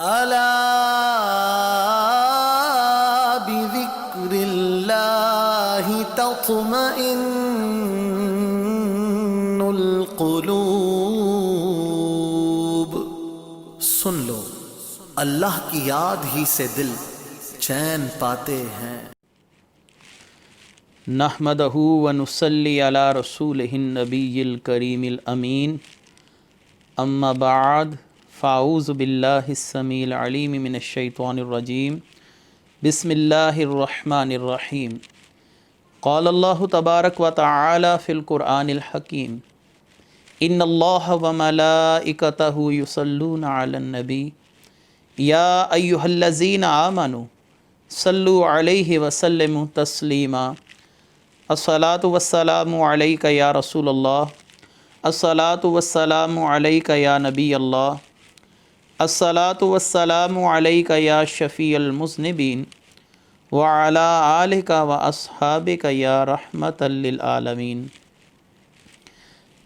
ألا بذكر الله تطمئن القلوب. سن لو، اللہ کی یاد ہی سے دل چین پاتے ہیں. نحمدہ ونصلی علی رسولہ النبی الکریم الامین. اما بعد فاعوذ باللہ السمیع العلیم من الشیطان الرجیم. بسم اللہ الرحمن الرحیم. قال اللہ تبارک و تعالی فی القرآن الحکیم. ان اللہ وملائکتہ یصلون علی النبی یا ایہا الذین آمنوا صلوا علیہ وسلموا تسلیما. الصلاۃ والسلام علیک یا رسول اللہ. الصلاۃ والسلام علیک یا نبی اللہ. الصلاۃ والسلام علیک یا شفیع المذنبین وعلی آلک واصحابک یا رحمۃ للعالمین.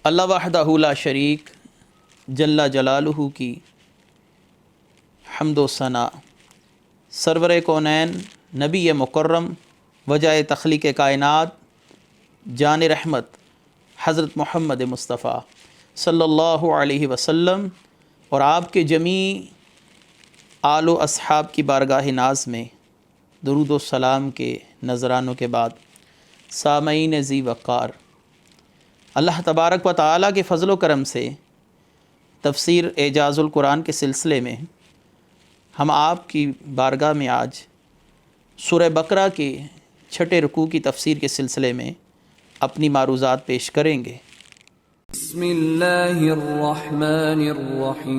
اللہ وحدہ لا شریک جل جلالہ کی حمد و ثنا. سرور کونین نبی مکرم وجہ تخلیق کائنات جان رحمت حضرت محمد مصطفیٰ صلی اللہ علیہ وسلم اور آپ کے جمیع آل و اصحاب کی بارگاہ ناز میں درود و سلام کے نذرانوں کے بعد، سامعین ذی وقار، اللہ تبارک و تعالیٰ کے فضل و کرم سے تفسیر اعجاز القرآن کے سلسلے میں ہم آپ کی بارگاہ میں آج سورہ بقرہ کے 6 رکوع کی تفسیر کے سلسلے میں اپنی معروضات پیش کریں گے. بسم اللہ الرحمن الرحیم.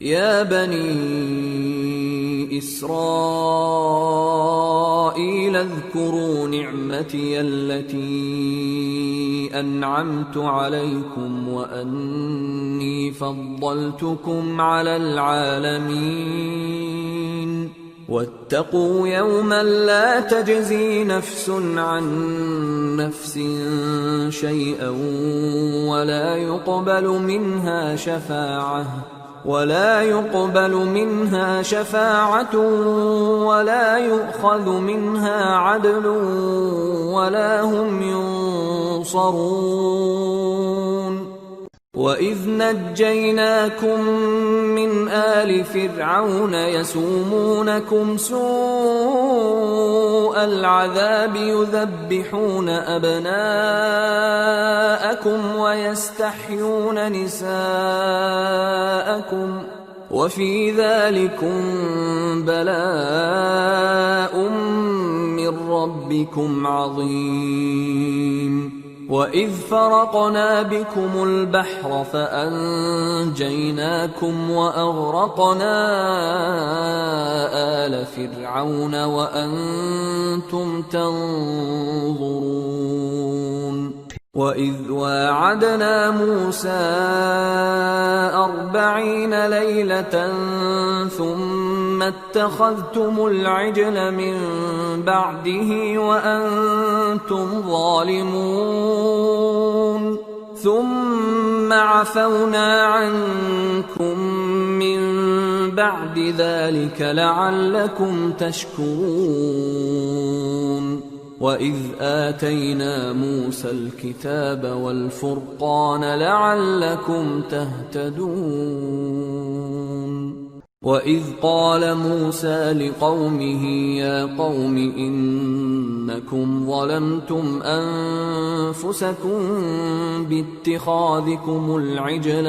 یا بنی اسرائیل اذکروا نعمتی التي انعمت علیکم وانی فضلتکم علی العالمین. واتقوا يوما لا تجزي نفس عن نفس شيئا ولا يقبل منها شفاعة ولا يؤخذ منها عدل ولا هم ينصرون. وَإِذْ نَجَّيْنَاكُمْ مِنْ آلِ فِرْعَوْنَ يَسُومُونَكُمْ سُوءَ الْعَذَابِ يُذَبِّحُونَ أَبْنَاءَكُمْ وَيَسْتَحْيُونَ نِسَاءَكُمْ وَفِي ذَلِكُمْ بَلَاءٌ مِّن رَّبِّكُمْ عَظِيمٌ. وَإِذْ فَرَقْنَا بِكُمُ الْبَحْرَ فَأَنْجَيْنَاكُمْ وَأَغْرَقْنَا آلَ فِرْعَوْنَ وَأَنْتُمْ تَنْظُرُونَ. وَإِذْ وَاعَدْنَا مُوسَىٰ 40 لَيْلَةً ثُمَّ اتَّخَذْتُمُ الْعِجْلَ مِن بَعْدِهِ وَأَنْتُمْ ظَالِمُونَ. ثُمَّ عَفَوْنَا عَنْكُمْ مِن بَعْدِ ذَلِكَ لَعَلَّكُمْ تَشْكُرُونَ. وَإِذْ آتَيْنَا مُوسَى الْكِتَابَ وَالْفُرْقَانَ لَعَلَّكُمْ تَهْتَدُونَ. وَإِذْ قَالَ مُوسَى لِقَوْمِهِ يَا قَوْمِ إِنَّكُمْ ظَلَمْتُمْ أَنفُسَكُمْ بِاتِّخَاذِكُمُ الْعِجْلَ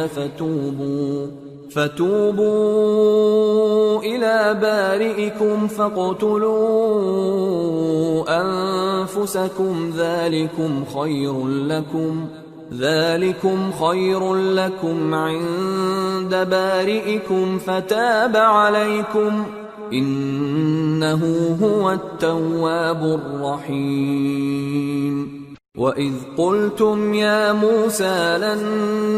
فتوبوا إلى بارئكم فاقتلوا أنفسكم ذلكم خير لكم عند بارئكم فتاب عليكم إنه هو التواب الرحيم. وَإِذْ قُلْتُمْ يَا مُوسَىٰ لَن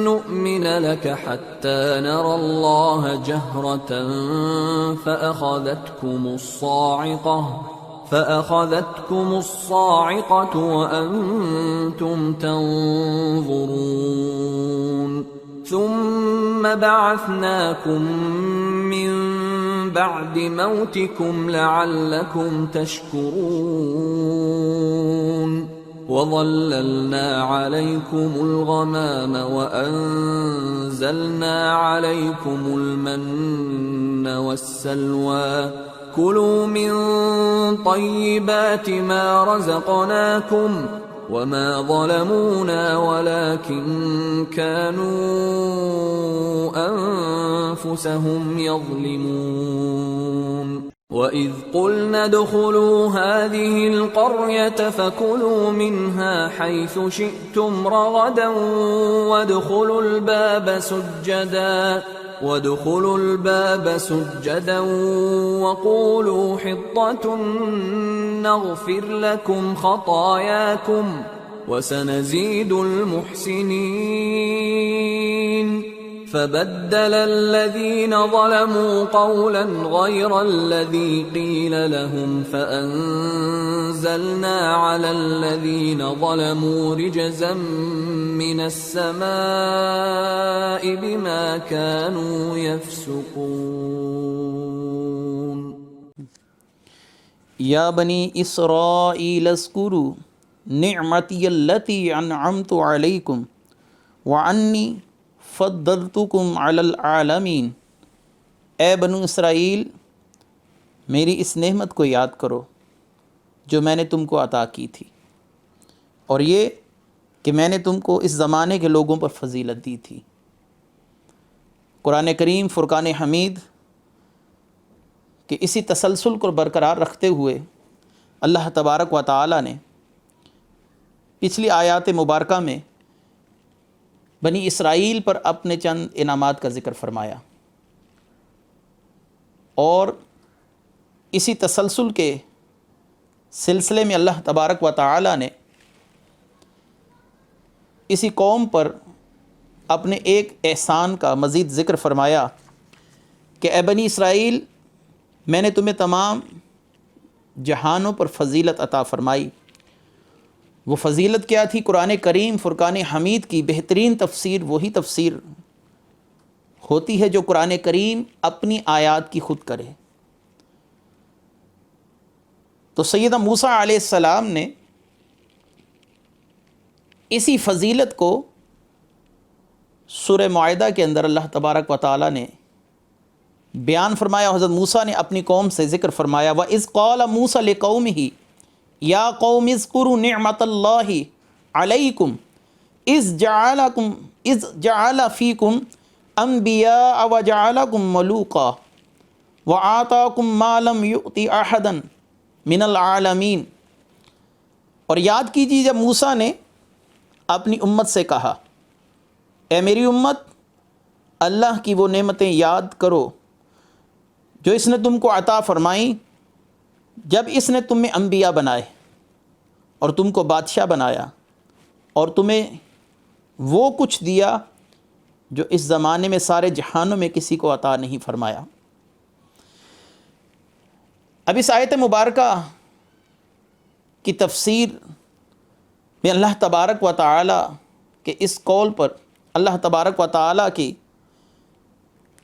نُّؤْمِنَ لَكَ حَتَّىٰ نَرَى اللَّهَ جَهْرَةً فَأَخَذَتْكُمُ الصَّاعِقَةُ وَأَنتُمْ تَنظُرُونَ. ثم بعثناكم من بعد موتكم لعلكم تشكرون وظللنا عليكم الغمام وأنزلنا عليكم المن والسلوى كلوا من طيبات ما رزقناكم وما ظلمونا ولكن كانوا أنفسهم يظلمون وَإِذْ قُلْنَا ادْخُلُوا هَٰذِهِ الْقَرْيَةَ فَكُلُوا مِنْهَا حَيْثُ شِئْتُمْ رَغَدًا وَادْخُلُوا الْبَابَ سُجَّدًا وَقُولُوا حِطَّةٌ نَّغْفِرْ لَكُمْ خَطَايَاكُمْ وَسَنَزِيدُ الْمُحْسِنِينَ فبدل الذين ظلموا قولا غير الذي قيل لهم فأنزلنا على الذين ظلموا رجزا من السماء بما كانوا يفسقون یا بنی اسرائیل اذکروا نعمتی التی انعمت علیکم وانی فضلتکم علی العالمین، اے بنو اسرائیل میری اس نعمت کو یاد کرو جو میں نے تم کو عطا کی تھی، اور یہ کہ میں نے تم کو اس زمانے کے لوگوں پر فضیلت دی تھی۔ قرآن کریم فرقان حمید کہ اسی تسلسل کو برقرار رکھتے ہوئے اللہ تبارک و تعالی نے پچھلی آیات مبارکہ میں بنی اسرائیل پر اپنے چند انعامات کا ذکر فرمایا، اور اسی تسلسل کے سلسلے میں اللہ تبارک و تعالی نے اسی قوم پر اپنے ایک احسان کا مزید ذکر فرمایا کہ اے بنی اسرائیل میں نے تمہیں تمام جہانوں پر فضیلت عطا فرمائی۔ وہ فضیلت کیا تھی؟ قرآن کریم فرقان حمید کی بہترین تفسیر وہی تفسیر ہوتی ہے جو قرآن کریم اپنی آیات کی خود کرے۔ تو سیدنا موسیٰ علیہ السلام نے اسی فضیلت کو سورہ معاہدہ کے اندر اللہ تبارک و تعالی نے بیان فرمایا۔ حضرت موسیٰ نے اپنی قوم سے ذکر فرمایا وَإِذْ قَالَ مُوسَىٰ لِقَوْمِهِ یا قوم اذکروا نعمت اللہ علیکم اذ جعل فیکم انبیاء وجعلکم ملوکا وآتاکم ما لم یؤت احدا من العالمین۔ اور یاد کیجیے جب موسیٰ نے اپنی امت سے کہا اے میری امت اللہ کی وہ نعمتیں یاد کرو جو اس نے تم کو عطا فرمائیں جب اس نے تم میں انبیاء بنائے اور تم کو بادشاہ بنایا اور تمہیں وہ کچھ دیا جو اس زمانے میں سارے جہانوں میں کسی کو عطا نہیں فرمایا۔ اب اس آیت مبارکہ کی تفسیر میں اللہ تبارک و تعالی کے اس قول پر اللہ تبارک و تعالی کی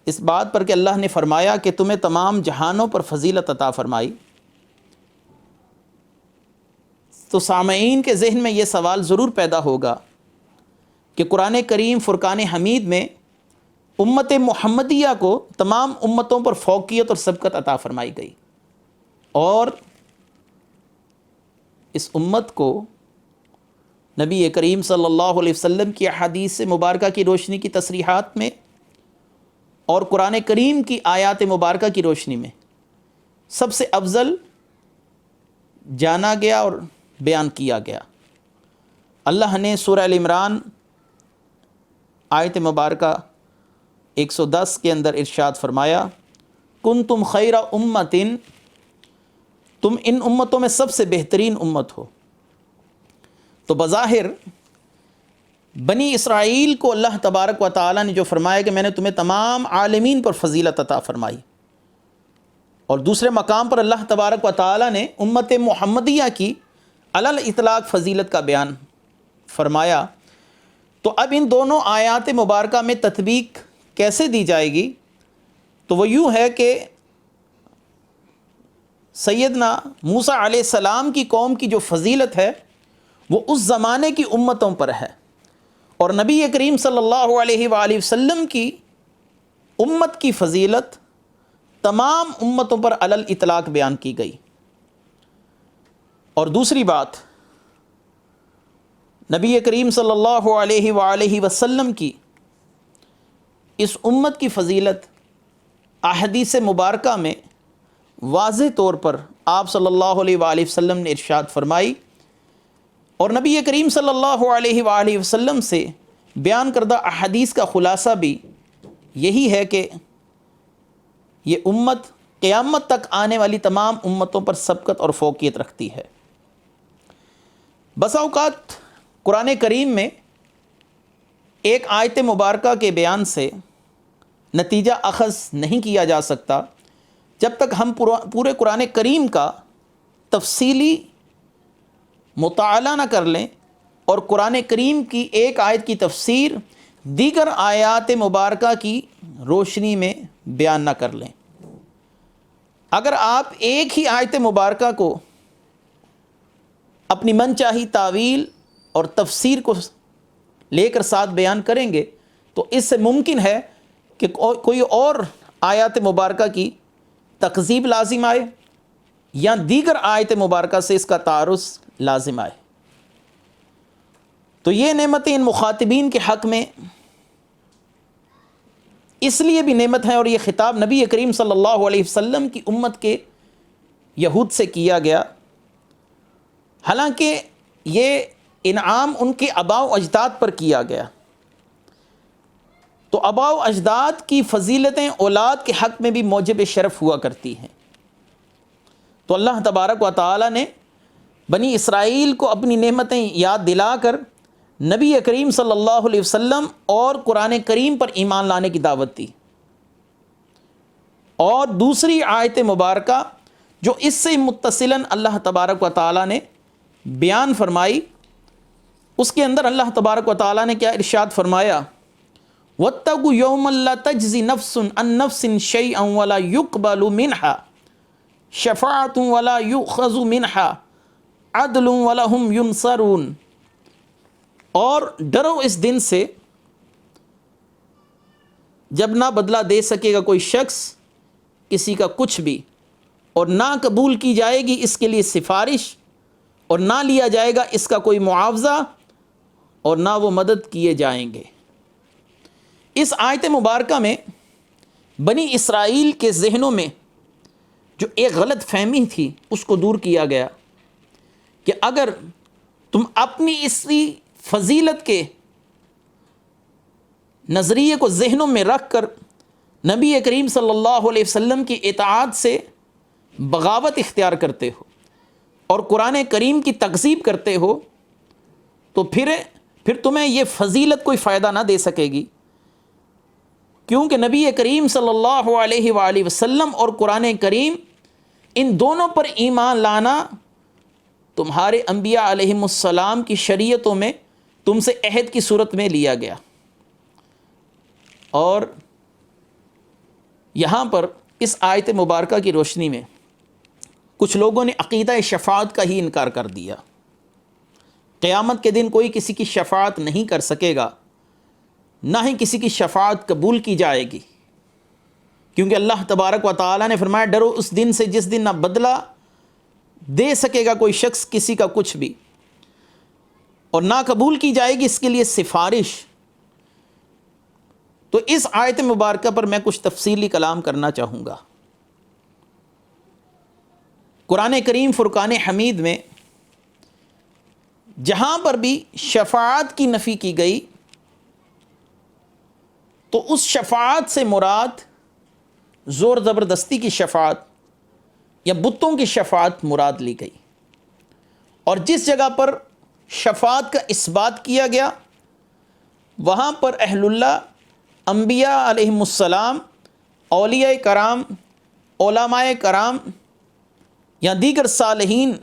اس بات پر کہ اللہ نے فرمایا کہ تمہیں تمام جہانوں پر فضیلت عطا فرمائی، تو سامعین کے ذہن میں یہ سوال ضرور پیدا ہوگا کہ قرآن کریم فرقان حمید میں امت محمدیہ کو تمام امتوں پر فوقیت اور سبقت عطا فرمائی گئی، اور اس امت کو نبی کریم صلی اللہ علیہ وسلم کی احادیث مبارکہ کی روشنی کی تصریحات میں اور قرآن کریم کی آیات مبارکہ کی روشنی میں سب سے افضل جانا گیا اور بیان کیا گیا۔ اللہ نے سورہ ال عمران آیت مبارکہ 110 کے اندر ارشاد فرمایا کنتم خیر امۃ، تم ان امتوں میں سب سے بہترین امت ہو۔ تو بظاہر بنی اسرائیل کو اللہ تبارک و تعالی نے جو فرمایا کہ میں نے تمہیں تمام عالمین پر فضیلت عطا فرمائی، اور دوسرے مقام پر اللہ تبارک و تعالی نے امت محمدیہ کی علی الاطلاق فضیلت کا بیان فرمایا، تو اب ان دونوں آیات مبارکہ میں تطبیق کیسے دی جائے گی؟ تو وہ یوں ہے کہ سیدنا موسیٰ علیہ السلام کی قوم کی جو فضیلت ہے وہ اس زمانے کی امتوں پر ہے، اور نبی کریم صلی اللہ علیہ وآلہ وسلم کی امت کی فضیلت تمام امتوں پر علی الاطلاق بیان کی گئی۔ اور دوسری بات، نبی کریم صلی اللہ علیہ وآلہ وسلم کی اس امت کی فضیلت احادیث مبارکہ میں واضح طور پر آپ صلی اللہ علیہ وآلہ وسلم نے ارشاد فرمائی، اور نبی کریم صلی اللہ علیہ وآلہ وسلم سے بیان کردہ احادیث کا خلاصہ بھی یہی ہے کہ یہ امت قیامت تک آنے والی تمام امتوں پر سبقت اور فوقیت رکھتی ہے۔ بسا اوقات قرآن کریم میں ایک آیت مبارکہ کے بیان سے نتیجہ اخذ نہیں کیا جا سکتا جب تک ہم پورے قرآن کریم کا تفصیلی مطالعہ نہ کر لیں اور قرآن کریم کی ایک آیت کی تفسیر دیگر آیات مبارکہ کی روشنی میں بیان نہ کر لیں۔ اگر آپ ایک ہی آیت مبارکہ کو اپنی من چاہی تعویل اور تفسیر کو لے کر ساتھ بیان کریں گے تو اس سے ممکن ہے کہ کوئی اور آیات مبارکہ کی تکذیب لازم آئے یا دیگر آیت مبارکہ سے اس کا تعارض لازم آئے۔ تو یہ نعمتیں ان مخاطبین کے حق میں اس لیے بھی نعمت ہیں، اور یہ خطاب نبی کریم صلی اللہ علیہ وسلم کی امت کے یہود سے کیا گیا، حالانکہ یہ انعام ان کے آباء و اجداد پر کیا گیا۔ تو آباء و اجداد کی فضیلتیں اولاد کے حق میں بھی موجب شرف ہوا کرتی ہیں۔ تو اللہ تبارک و تعالی نے بنی اسرائیل کو اپنی نعمتیں یاد دلا کر نبی کریم صلی اللہ علیہ وسلم اور قرآن کریم پر ایمان لانے کی دعوت دی، اور دوسری آیت مبارکہ جو اس سے متصلاً اللہ تبارک و تعالی نے بیان فرمائی، اس کے اندر اللہ تبارک و تعالی نے کیا ارشاد فرمایا؟ وَاتَّقُوا يَوْمًا لَا تَجْزِي نَفْسٌ عَن نَفْسٍ شَيْئًا وَلَا يُقْبَلُ مِنْهَا شَفَاعَةٌ وَلَا يُؤْخَذُ مِنْهَا عَدْلٌ وَلَا هُمْ يُنصَرُونَ۔ اور ڈرو اس دن سے جب نہ بدلہ دے سکے گا کوئی شخص کسی کا کچھ بھی، اور نہ قبول کی جائے گی اس کے لیے سفارش، اور نہ لیا جائے گا اس کا کوئی معاوضہ، اور نہ وہ مدد کیے جائیں گے۔ اس آیت مبارکہ میں بنی اسرائیل کے ذہنوں میں جو ایک غلط فہمی تھی اس کو دور کیا گیا کہ اگر تم اپنی اسی فضیلت کے نظریے کو ذہنوں میں رکھ کر نبی کریم صلی اللہ علیہ وسلم کی اطاعت سے بغاوت اختیار کرتے ہو اور قرآن کریم کی تکذیب کرتے ہو، تو پھر تمہیں یہ فضیلت کوئی فائدہ نہ دے سکے گی، کیونکہ نبی کریم صلی اللہ علیہ وآلہ وسلم اور قرآن کریم ان دونوں پر ایمان لانا تمہارے انبیاء علیہم السلام کی شریعتوں میں تم سے عہد کی صورت میں لیا گیا۔ اور یہاں پر اس آیت مبارکہ کی روشنی میں کچھ لوگوں نے عقیدہ شفاعت کا ہی انکار کر دیا۔ قیامت کے دن کوئی کسی کی شفاعت نہیں کر سکے گا، نہ ہی کسی کی شفاعت قبول کی جائے گی، کیونکہ اللہ تبارک و تعالی نے فرمایا ڈرو اس دن سے جس دن نہ بدلہ دے سکے گا کوئی شخص کسی کا کچھ بھی، اور نہ قبول کی جائے گی اس کے لیے سفارش۔ تو اس آیت مبارکہ پر میں کچھ تفصیلی کلام کرنا چاہوں گا۔ قرآن کریم فرقان حمید میں جہاں پر بھی شفاعت کی نفی کی گئی تو اس شفاعت سے مراد زور زبردستی کی شفاعت یا بتوں کی شفاعت مراد لی گئی، اور جس جگہ پر شفاعت کا اثبات کیا گیا وہاں پر اہل اللہ، انبیاء علیہم السلام، اولیاء کرام، علماء کرام یا دیگر صالحین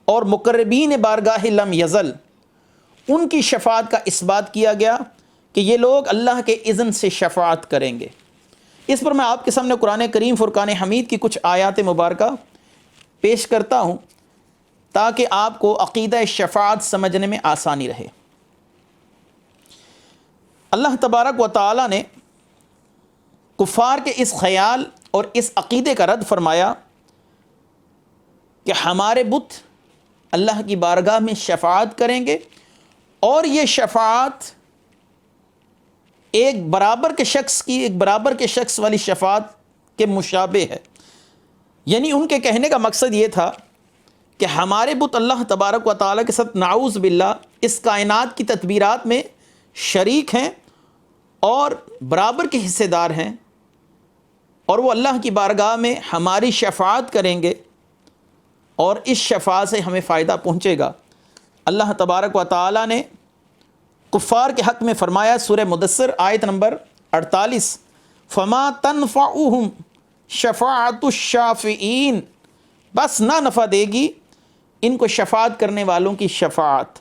اور مقربین بارگاہ لم یزل ان کی شفاعت کا اثبات کیا گیا کہ یہ لوگ اللہ کے اذن سے شفاعت کریں گے۔ اس پر میں آپ کے سامنے قرآن کریم فرقان حمید کی کچھ آیات مبارکہ پیش کرتا ہوں تاکہ آپ کو عقیدہ شفاعت سمجھنے میں آسانی رہے۔ اللہ تبارک و تعالی نے کفار کے اس خیال اور اس عقیدے کا رد فرمایا کہ ہمارے بت اللہ کی بارگاہ میں شفاعت کریں گے، اور یہ شفاعت ایک برابر کے شخص والی شفاعت کے مشابہ ہے۔ یعنی ان کے کہنے کا مقصد یہ تھا کہ ہمارے بت اللہ تبارک و تعالیٰ کے ساتھ نعوذ باللہ اس کائنات کی تدبیرات میں شریک ہیں اور برابر کے حصے دار ہیں، اور وہ اللہ کی بارگاہ میں ہماری شفاعت کریں گے اور اس شفاعت سے ہمیں فائدہ پہنچے گا۔ اللہ تبارک و تعالیٰ نے کفار کے حق میں فرمایا سورہ مدثر آیت نمبر 48، فما تنفعهم شفاعت الشافعین، بس نہ نفع دے گی ان کو شفاعت کرنے والوں کی شفاعت۔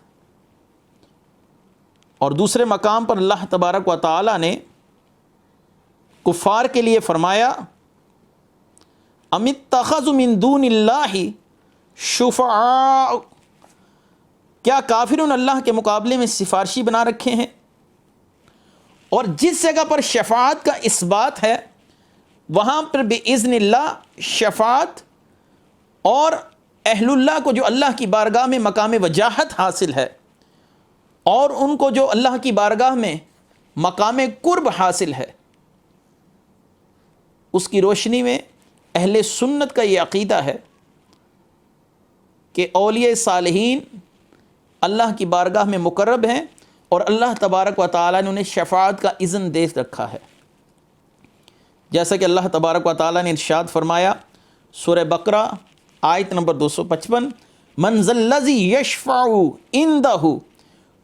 اور دوسرے مقام پر اللہ تبارک و تعالیٰ نے کفار کے لیے فرمایا ام اتخذوا من دون اللہ شفعاء، کیا کافرون اللہ کے مقابلے میں سفارشی بنا رکھے ہیں؟ اور جس جگہ پر شفاعت کا اثبات ہے وہاں پر باذن اللہ شفاعت، اور اہل اللہ کو جو اللہ کی بارگاہ میں مقام وجاہت حاصل ہے اور ان کو جو اللہ کی بارگاہ میں مقام قرب حاصل ہے، اس کی روشنی میں اہل سنت کا یہ عقیدہ ہے کہ اولیاء صالحین اللہ کی بارگاہ میں مقرب ہیں اور اللہ تبارک و تعالیٰ نے انہیں شفاعت کا اذن دے رکھا ہے۔ جیسا کہ اللہ تبارک و تعالیٰ نے ارشاد فرمایا سورہ بقرہ آیت نمبر 255، من ذا الذی یشفع عندہ،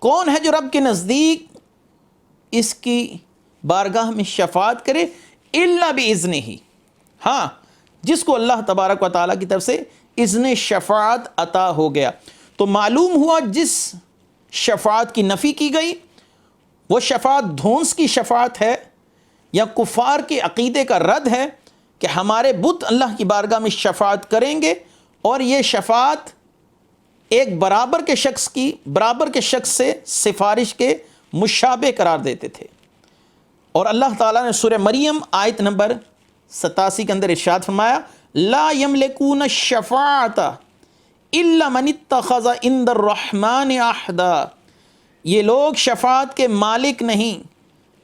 کون ہے جو رب کے نزدیک اس کی بارگاہ میں شفاعت کرے، الا باذنہ، ہاں جس کو اللہ تبارک و تعالیٰ کی طرف سے اذن شفاعت عطا ہو گیا۔ تو معلوم ہوا جس شفاعت کی نفی کی گئی وہ شفاعت دھونس کی شفاعت ہے، یا کفار کے عقیدے کا رد ہے کہ ہمارے بت اللہ کی بارگاہ میں شفاعت کریں گے، اور یہ شفاعت ایک برابر کے شخص سے سفارش کے مشابہ قرار دیتے تھے۔ اور اللہ تعالیٰ نے سورہ مریم آیت نمبر 87 کے اندر ارشاد فرمایا لا یملکون الشفاعۃ الا من اتخذ عند الرحمن عہدا، یہ لوگ شفاعت کے مالک نہیں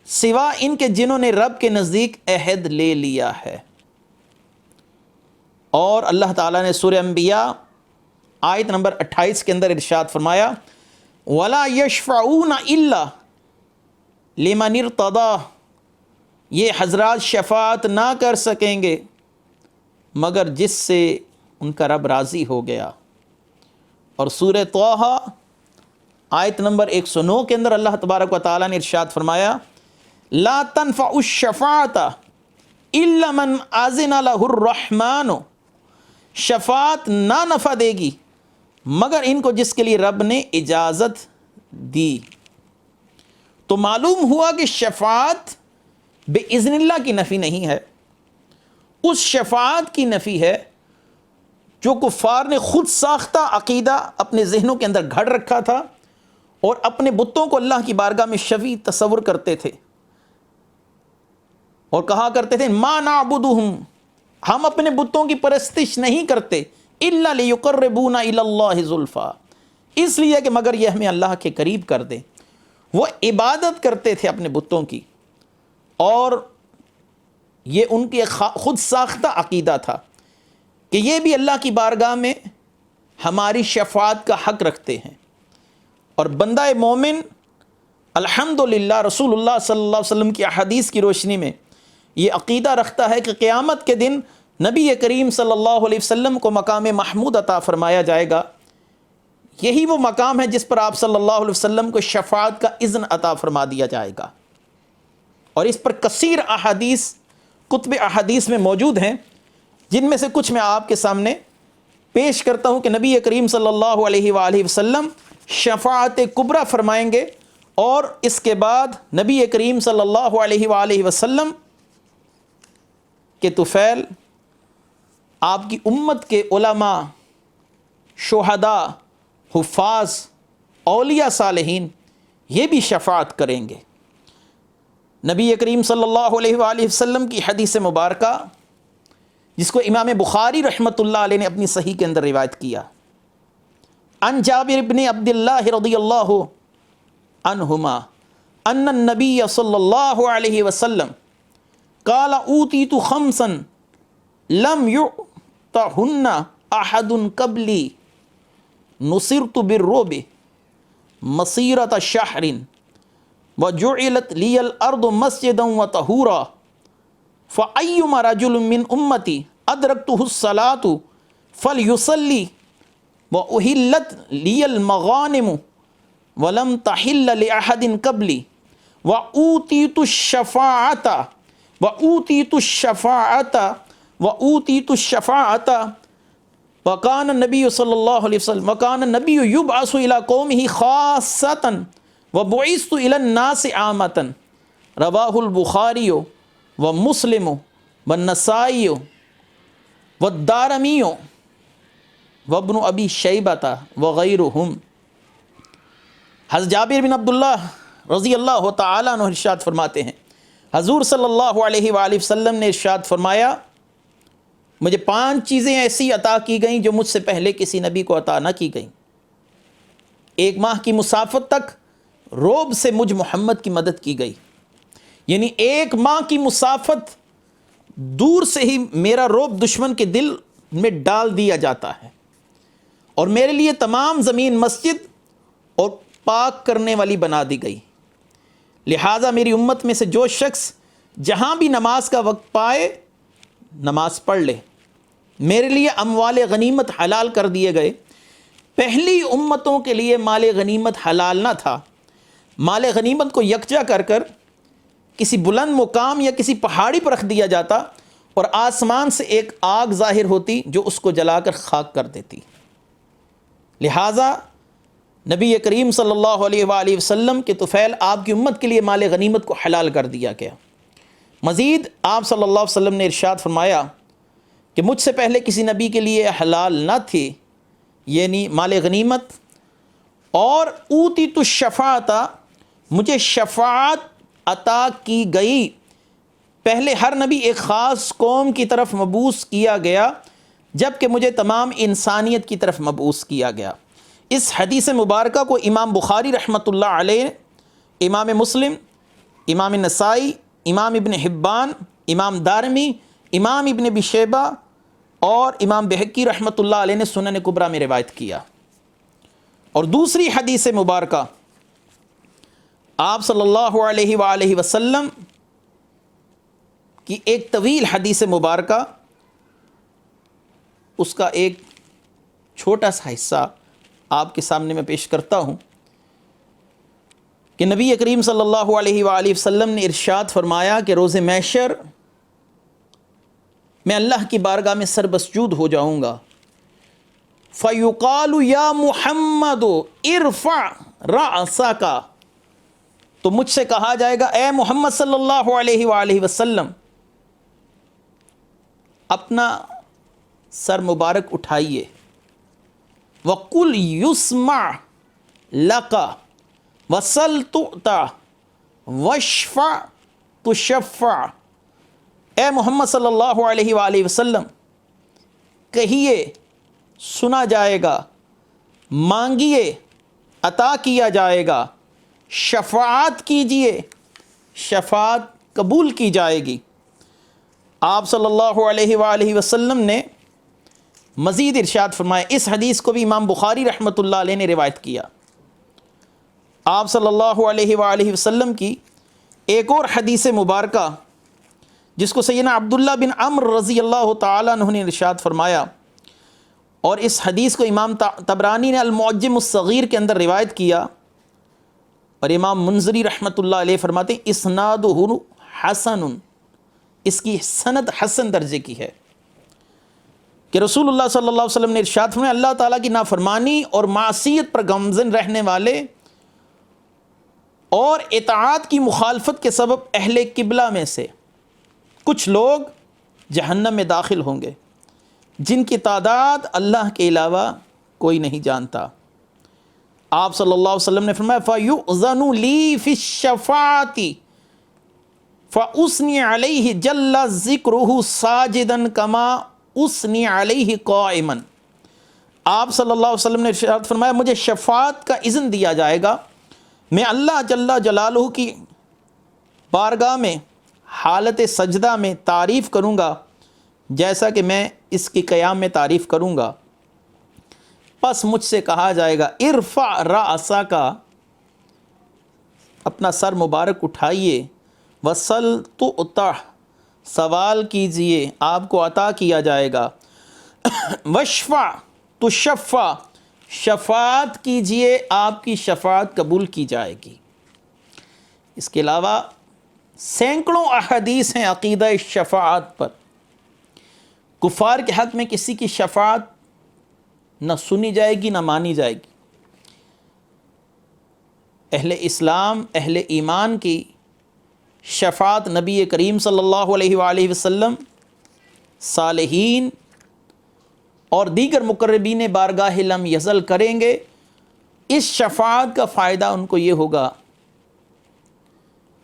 سوا ان کے جنہوں نے رب کے نزدیک عہد لے لیا ہے۔ اور اللہ تعالیٰ نے سورہ انبیاء آیت نمبر 28 کے اندر ارشاد فرمایا وَلَا يَشْفَعُونَ إِلَّا لِمَنِ ارْتَضَىٰ، یہ حضرات شفاعت نہ کر سکیں گے مگر جس سے ان کا رب راضی ہو گیا۔ اور سورہ طٰہٰ آیت نمبر 109 کے اندر اللہ تبارک و تعالیٰ نے ارشاد فرمایا لا تنفع الشفاعۃ الا من اذن له الرحمن، شفاعت نہ نفع دے گی مگر ان کو جس کے لیے رب نے اجازت دی۔ تو معلوم ہوا کہ شفاعت باذن اللہ کی نفی نہیں ہے، اس شفاعت کی نفی ہے جو کفار نے خود ساختہ عقیدہ اپنے ذہنوں کے اندر گھڑ رکھا تھا اور اپنے بتوں کو اللہ کی بارگاہ میں شفیع تصور کرتے تھے اور کہا کرتے تھے ما نعبدہم، ہم اپنے بتوں کی پرستش نہیں کرتے الا لیقربونا الی اللہ زلفیٰ، اس لیے کہ مگر یہ ہمیں اللہ کے قریب کر دیں۔ وہ عبادت کرتے تھے اپنے بتوں کی، اور یہ ان کی خود ساختہ عقیدہ تھا کہ یہ بھی اللہ کی بارگاہ میں ہماری شفاعت کا حق رکھتے ہیں۔ اور بندہ مومن الحمدللہ رسول اللہ صلی اللہ علیہ وسلم کی احادیث کی روشنی میں یہ عقیدہ رکھتا ہے کہ قیامت کے دن نبی کریم صلی اللہ علیہ وسلم کو مقام محمود عطا فرمایا جائے گا۔ یہی وہ مقام ہے جس پر آپ صلی اللہ علیہ وسلم کو شفاعت کا اذن عطا فرما دیا جائے گا، اور اس پر کثیر احادیث کتب احادیث میں موجود ہیں، جن میں سے کچھ میں آپ کے سامنے پیش کرتا ہوں کہ نبی کریم صلی اللہ علیہ وآلہ وسلم شفاعت کبریٰ فرمائیں گے، اور اس کے بعد نبی کریم صلی اللہ علیہ وآلہ وسلم کے طفیل، آپ کی امت کے علماء، شہداء، حفاظ، اولیاء صالحین یہ بھی شفاعت کریں گے۔ نبی کریم صلی اللہ علیہ وآلہ وسلم کی حدیث مبارکہ، جس کو امام بخاری رحمۃ اللہ علیہ نے اپنی صحیح کے اندر روایت کیا، عن جابر بن عبد اللہ رضی اللہ عنہما ان النبی صلی اللہ علیہ وسلم قال اوتیت خمسا لم یعطہن احد قبلی نصرت بالرعب مسیرۃ شہر وجعلت لی الارض مسجدا وطہورا فأیما رجل من امتی ادرکتہ الصلاۃ فلیصلی وأحلت لی المغانم ولم تحل لأحد قبلی وأوتیت الشفاعۃ وکان النبی صلی اللہ علیہ وسلم وکان النبی یبعث الی قومہ خاصۃ وبعثت الی الناس عامۃ، رواہ البخاری ومسلم والنسائی والدارمی وابن ابی شیبہ وغیرہم۔ حضرت جابر بن عبداللہ رضی اللہ تعالیٰ عنہ ارشاد فرماتے ہیں، حضور صلی اللہ علیہ وآلہ وسلم نے ارشاد فرمایا، مجھے 5 چیزیں ایسی عطا کی گئیں جو مجھ سے پہلے کسی نبی کو عطا نہ کی گئیں۔ 1 ماہ کی مسافت تک رعب سے مجھ محمد کی مدد کی گئی، یعنی 1 ماہ کی مسافت دور سے ہی میرا رعب دشمن کے دل میں ڈال دیا جاتا ہے، اور میرے لیے تمام زمین مسجد اور پاک کرنے والی بنا دی گئی۔ لہٰذا میری امت میں سے جو شخص جہاں بھی نماز کا وقت پائے نماز پڑھ لے۔ میرے لیے اموال غنیمت حلال کر دیے گئے۔ پہلی امتوں کے لیے مال غنیمت حلال نہ تھا۔ مال غنیمت کو یکجا کر کر کسی بلند مقام یا کسی پہاڑی پر رکھ دیا جاتا، اور آسمان سے ایک آگ ظاہر ہوتی جو اس کو جلا کر خاک کر دیتی۔ لہٰذا نبی کریم صلی اللہ علیہ وآلہ وسلم کے طفیل آپ کی امت کے لیے مال غنیمت کو حلال کر دیا گیا۔ مزید آپ صلی اللہ علیہ وسلم نے ارشاد فرمایا کہ مجھ سے پہلے کسی نبی کے لیے حلال نہ تھی، یعنی مال غنیمت، اور اوتیت الشفاعۃ، مجھے شفاعت عطا کی گئی۔ پہلے ہر نبی ایک خاص قوم کی طرف مبعوث کیا گیا، جبکہ مجھے تمام انسانیت کی طرف مبعوث کیا گیا۔ اس حدیث مبارکہ کو امام بخاری رحمۃ اللہ علیہ، امام مسلم، امام نسائی، امام ابن حبان، امام دارمی، امام ابن ابی شیبہ اور امام بہقی رحمۃ اللہ علیہ نے سنن کبریٰ میں روایت کیا۔ اور دوسری حدیث مبارکہ آپ صلی اللہ علیہ وآلہ وسلم کی ایک طویل حدیث مبارکہ، اس کا ایک چھوٹا سا حصہ آپ کے سامنے میں پیش کرتا ہوں کہ نبی کریم صلی اللہ علیہ وآلہ وسلم نے ارشاد فرمایا کہ روز محشر میں اللہ کی بارگاہ میں سر بسجود ہو جاؤں گا، فَيُقَالُ يَا مُحَمَّدُ ارفع رأسك، تو مجھ سے کہا جائے گا اے محمد صلی اللہ علیہ وآلہ وسلم اپنا سر مبارک اٹھائیے، وَقُلْ يُسْمَعْ لَكَ وَسَلْ تُعْطَى وَاشْفَعْ تُشَفَّعْ، اے محمد صلی اللہ علیہ وآلہ وسلم کہیے سنا جائے گا، مانگیے عطا کیا جائے گا، شفاعت کیجئے شفاعت قبول کی جائے گی۔ آپ صلی اللہ علیہ وآلہ وسلم نے مزید ارشاد فرمایا، اس حدیث کو بھی امام بخاری رحمۃ اللہ علیہ نے روایت کیا۔ آپ صلی اللہ علیہ وآلہ وسلم کی ایک اور حدیث مبارکہ جس کو سیدنا عبداللہ بن عمرو رضی اللہ تعالیٰ عنہ نے ارشاد فرمایا، اور اس حدیث کو امام طبرانی نے المعجم الصغیر کے اندر روایت کیا، اور امام منذری رحمۃ اللہ علیہ فرماتے ہیں اسنادہ حسن، اس کی سند حسن درجے کی ہے، کہ کہ رسول اللہ صلی اللہ علیہ وسلم نے ارشاد فرمایا اللہ تعالیٰ کی نافرمانی اور معصیت پر گامزن رہنے والے اور اطاعت کی مخالفت کے سبب اہل قبلہ میں سے کچھ لوگ جہنم میں داخل ہوں گے جن کی تعداد اللہ کے علاوہ کوئی نہیں جانتا۔ آپ صلی اللہ علیہ وسلم نے فرمایا فَيُؤْذَنُ لِي فِي الشَّفَاعَةِ فَأُثْنِي عَلَيْهِ جَلَّ ذِكْرُهُ سَاجِدًا كَمَا أُثْنِي عَلَيْهِ قَائِمًا۔ آپ صلی اللہ علیہ وسلم نے ارشاد فرمایا مجھے شفاعت کا اذن دیا جائے گا، میں اللہ جل جلالہ کی بارگاہ میں حالت سجدہ میں تعریف کروں گا جیسا کہ میں اس کی قیام میں تعریف کروں گا۔ پس مجھ سے کہا جائے گا ارفع رأسک، اپنا سر مبارک اٹھائیے، وصل تؤتہ، سوال کیجئے آپ کو عطا کیا جائے گا، واشفع تشفع، شفاعت کیجئے آپ کی شفاعت قبول کی جائے گی۔ اس کے علاوہ سینکڑوں احادیث ہیں عقیدہ شفاعت پر۔ کفار کے حق میں کسی کی شفاعت نہ سنی جائے گی نہ مانی جائے گی۔ اہل اسلام اہل ایمان کی شفاعت نبی کریم صلی اللہ علیہ وآلہ وسلم، صالحین اور دیگر مقربین بارگاہ لم یزل کریں گے۔ اس شفاعت کا فائدہ ان کو یہ ہوگا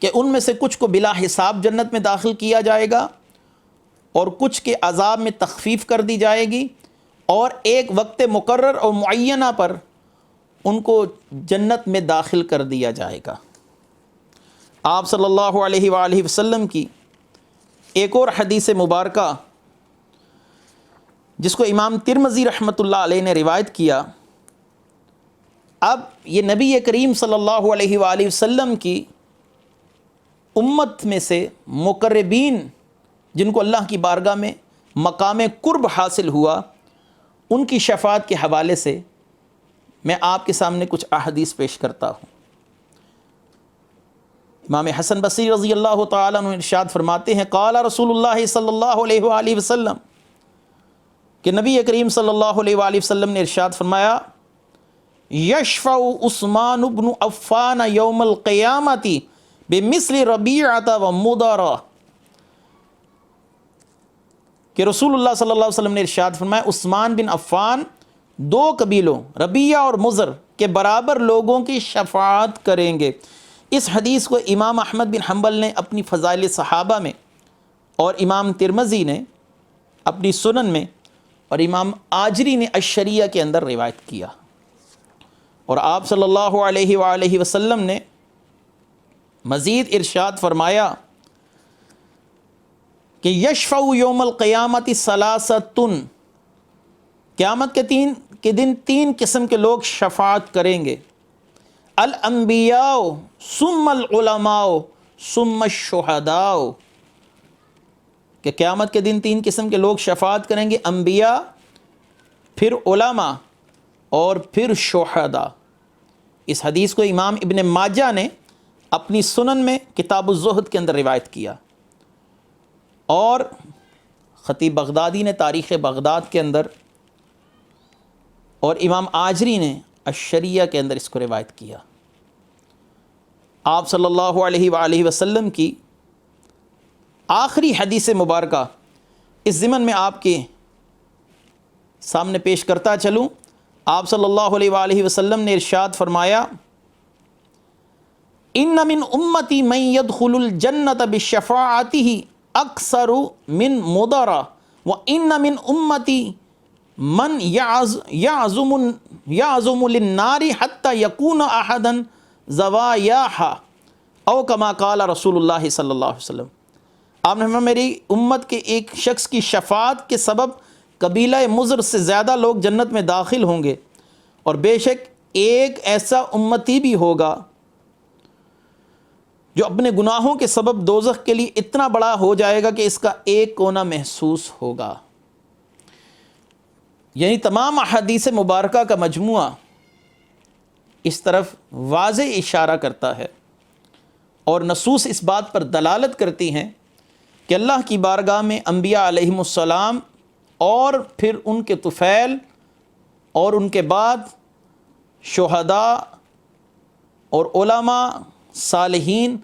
کہ ان میں سے کچھ کو بلا حساب جنت میں داخل کیا جائے گا اور کچھ کے عذاب میں تخفیف کر دی جائے گی، اور ایک وقت مقرر اور معینہ پر ان کو جنت میں داخل کر دیا جائے گا۔ آپ صلی اللہ علیہ وآلہ وسلم کی ایک اور حدیث مبارکہ جس کو امام ترمذی رحمۃ اللہ علیہ نے روایت کیا، اب یہ نبی کریم صلی اللہ علیہ وآلہ وسلم کی امت میں سے مقربین جن کو اللہ کی بارگاہ میں مقام قرب حاصل ہوا، ان کی شفاعت کے حوالے سے میں آپ کے سامنے کچھ احادیث پیش کرتا ہوں۔ امام حسن بصری رضی اللہ تعالیٰ عنہ ارشاد فرماتے ہیں قال رسول اللہ صلی اللہ علیہ وآلہ وسلم، کہ نبی کریم صلی اللہ علیہ وآلہ وسلم نے ارشاد فرمایا یشفع عثمان بن عفان یوم القیامت بمثل ربیعۃ و مدرہ، کہ رسول اللہ صلی اللہ علیہ وسلم نے ارشاد فرمایا عثمان بن عفان دو قبیلوں ربیعہ اور مضر کے برابر لوگوں کی شفاعت کریں گے۔ اس حدیث کو امام احمد بن حنبل نے اپنی فضائل صحابہ میں، اور امام ترمذی نے اپنی سنن میں، اور امام آجری نے الشریعہ کے اندر روایت کیا۔ اور آپ صلی اللہ علیہ وآلہ وسلم نے مزید ارشاد فرمایا کہ یشفع یوم القیامت ثلاثۃ، قیامت کے دن تین قسم کے لوگ شفاعت کریں گے، الانبیاء ثم العلماء ثم الشہداء، کہ قیامت کے دن تین قسم کے لوگ شفاعت کریں گے، انبیاء، پھر علماء اور پھر شہداء۔ اس حدیث کو امام ابن ماجہ نے اپنی سنن میں کتاب الزہد کے اندر روایت کیا، اور خطیب بغدادی نے تاریخ بغداد کے اندر، اور امام آجری نے الشریعہ کے اندر اس کو روایت کیا۔ آپ صلی اللہ علیہ وآلہ وسلم کی آخری حدیث مبارکہ اس ضمن میں آپ کے سامنے پیش کرتا چلوں۔ آپ صلی اللہ علیہ وآلہ وسلم نے ارشاد فرمایا ان من امتی من يدخل الجنۃ بشفاعتہ اکثر من مدرہ وان من امتی من یعظم للنار حتی یکون احدا زوایاہا او کما قال رسول اللہ صلی اللہ علیہ وسلم۔ آپ نے فرمایا میری امت کے ایک شخص کی شفاعت کے سبب قبیلہ مضر سے زیادہ لوگ جنت میں داخل ہوں گے، اور بے شک ایک ایسا امتی بھی ہوگا جو اپنے گناہوں کے سبب دوزخ کے لیے اتنا بڑا ہو جائے گا کہ اس کا ایک کونا محسوس ہوگا۔ یعنی تمام احادیث مبارکہ کا مجموعہ اس طرف واضح اشارہ کرتا ہے، اور نصوص اس بات پر دلالت کرتی ہیں کہ اللہ کی بارگاہ میں انبیاء علیہم السلام اور پھر ان کے طفیل اور ان کے بعد شہداء اور علماء صالحین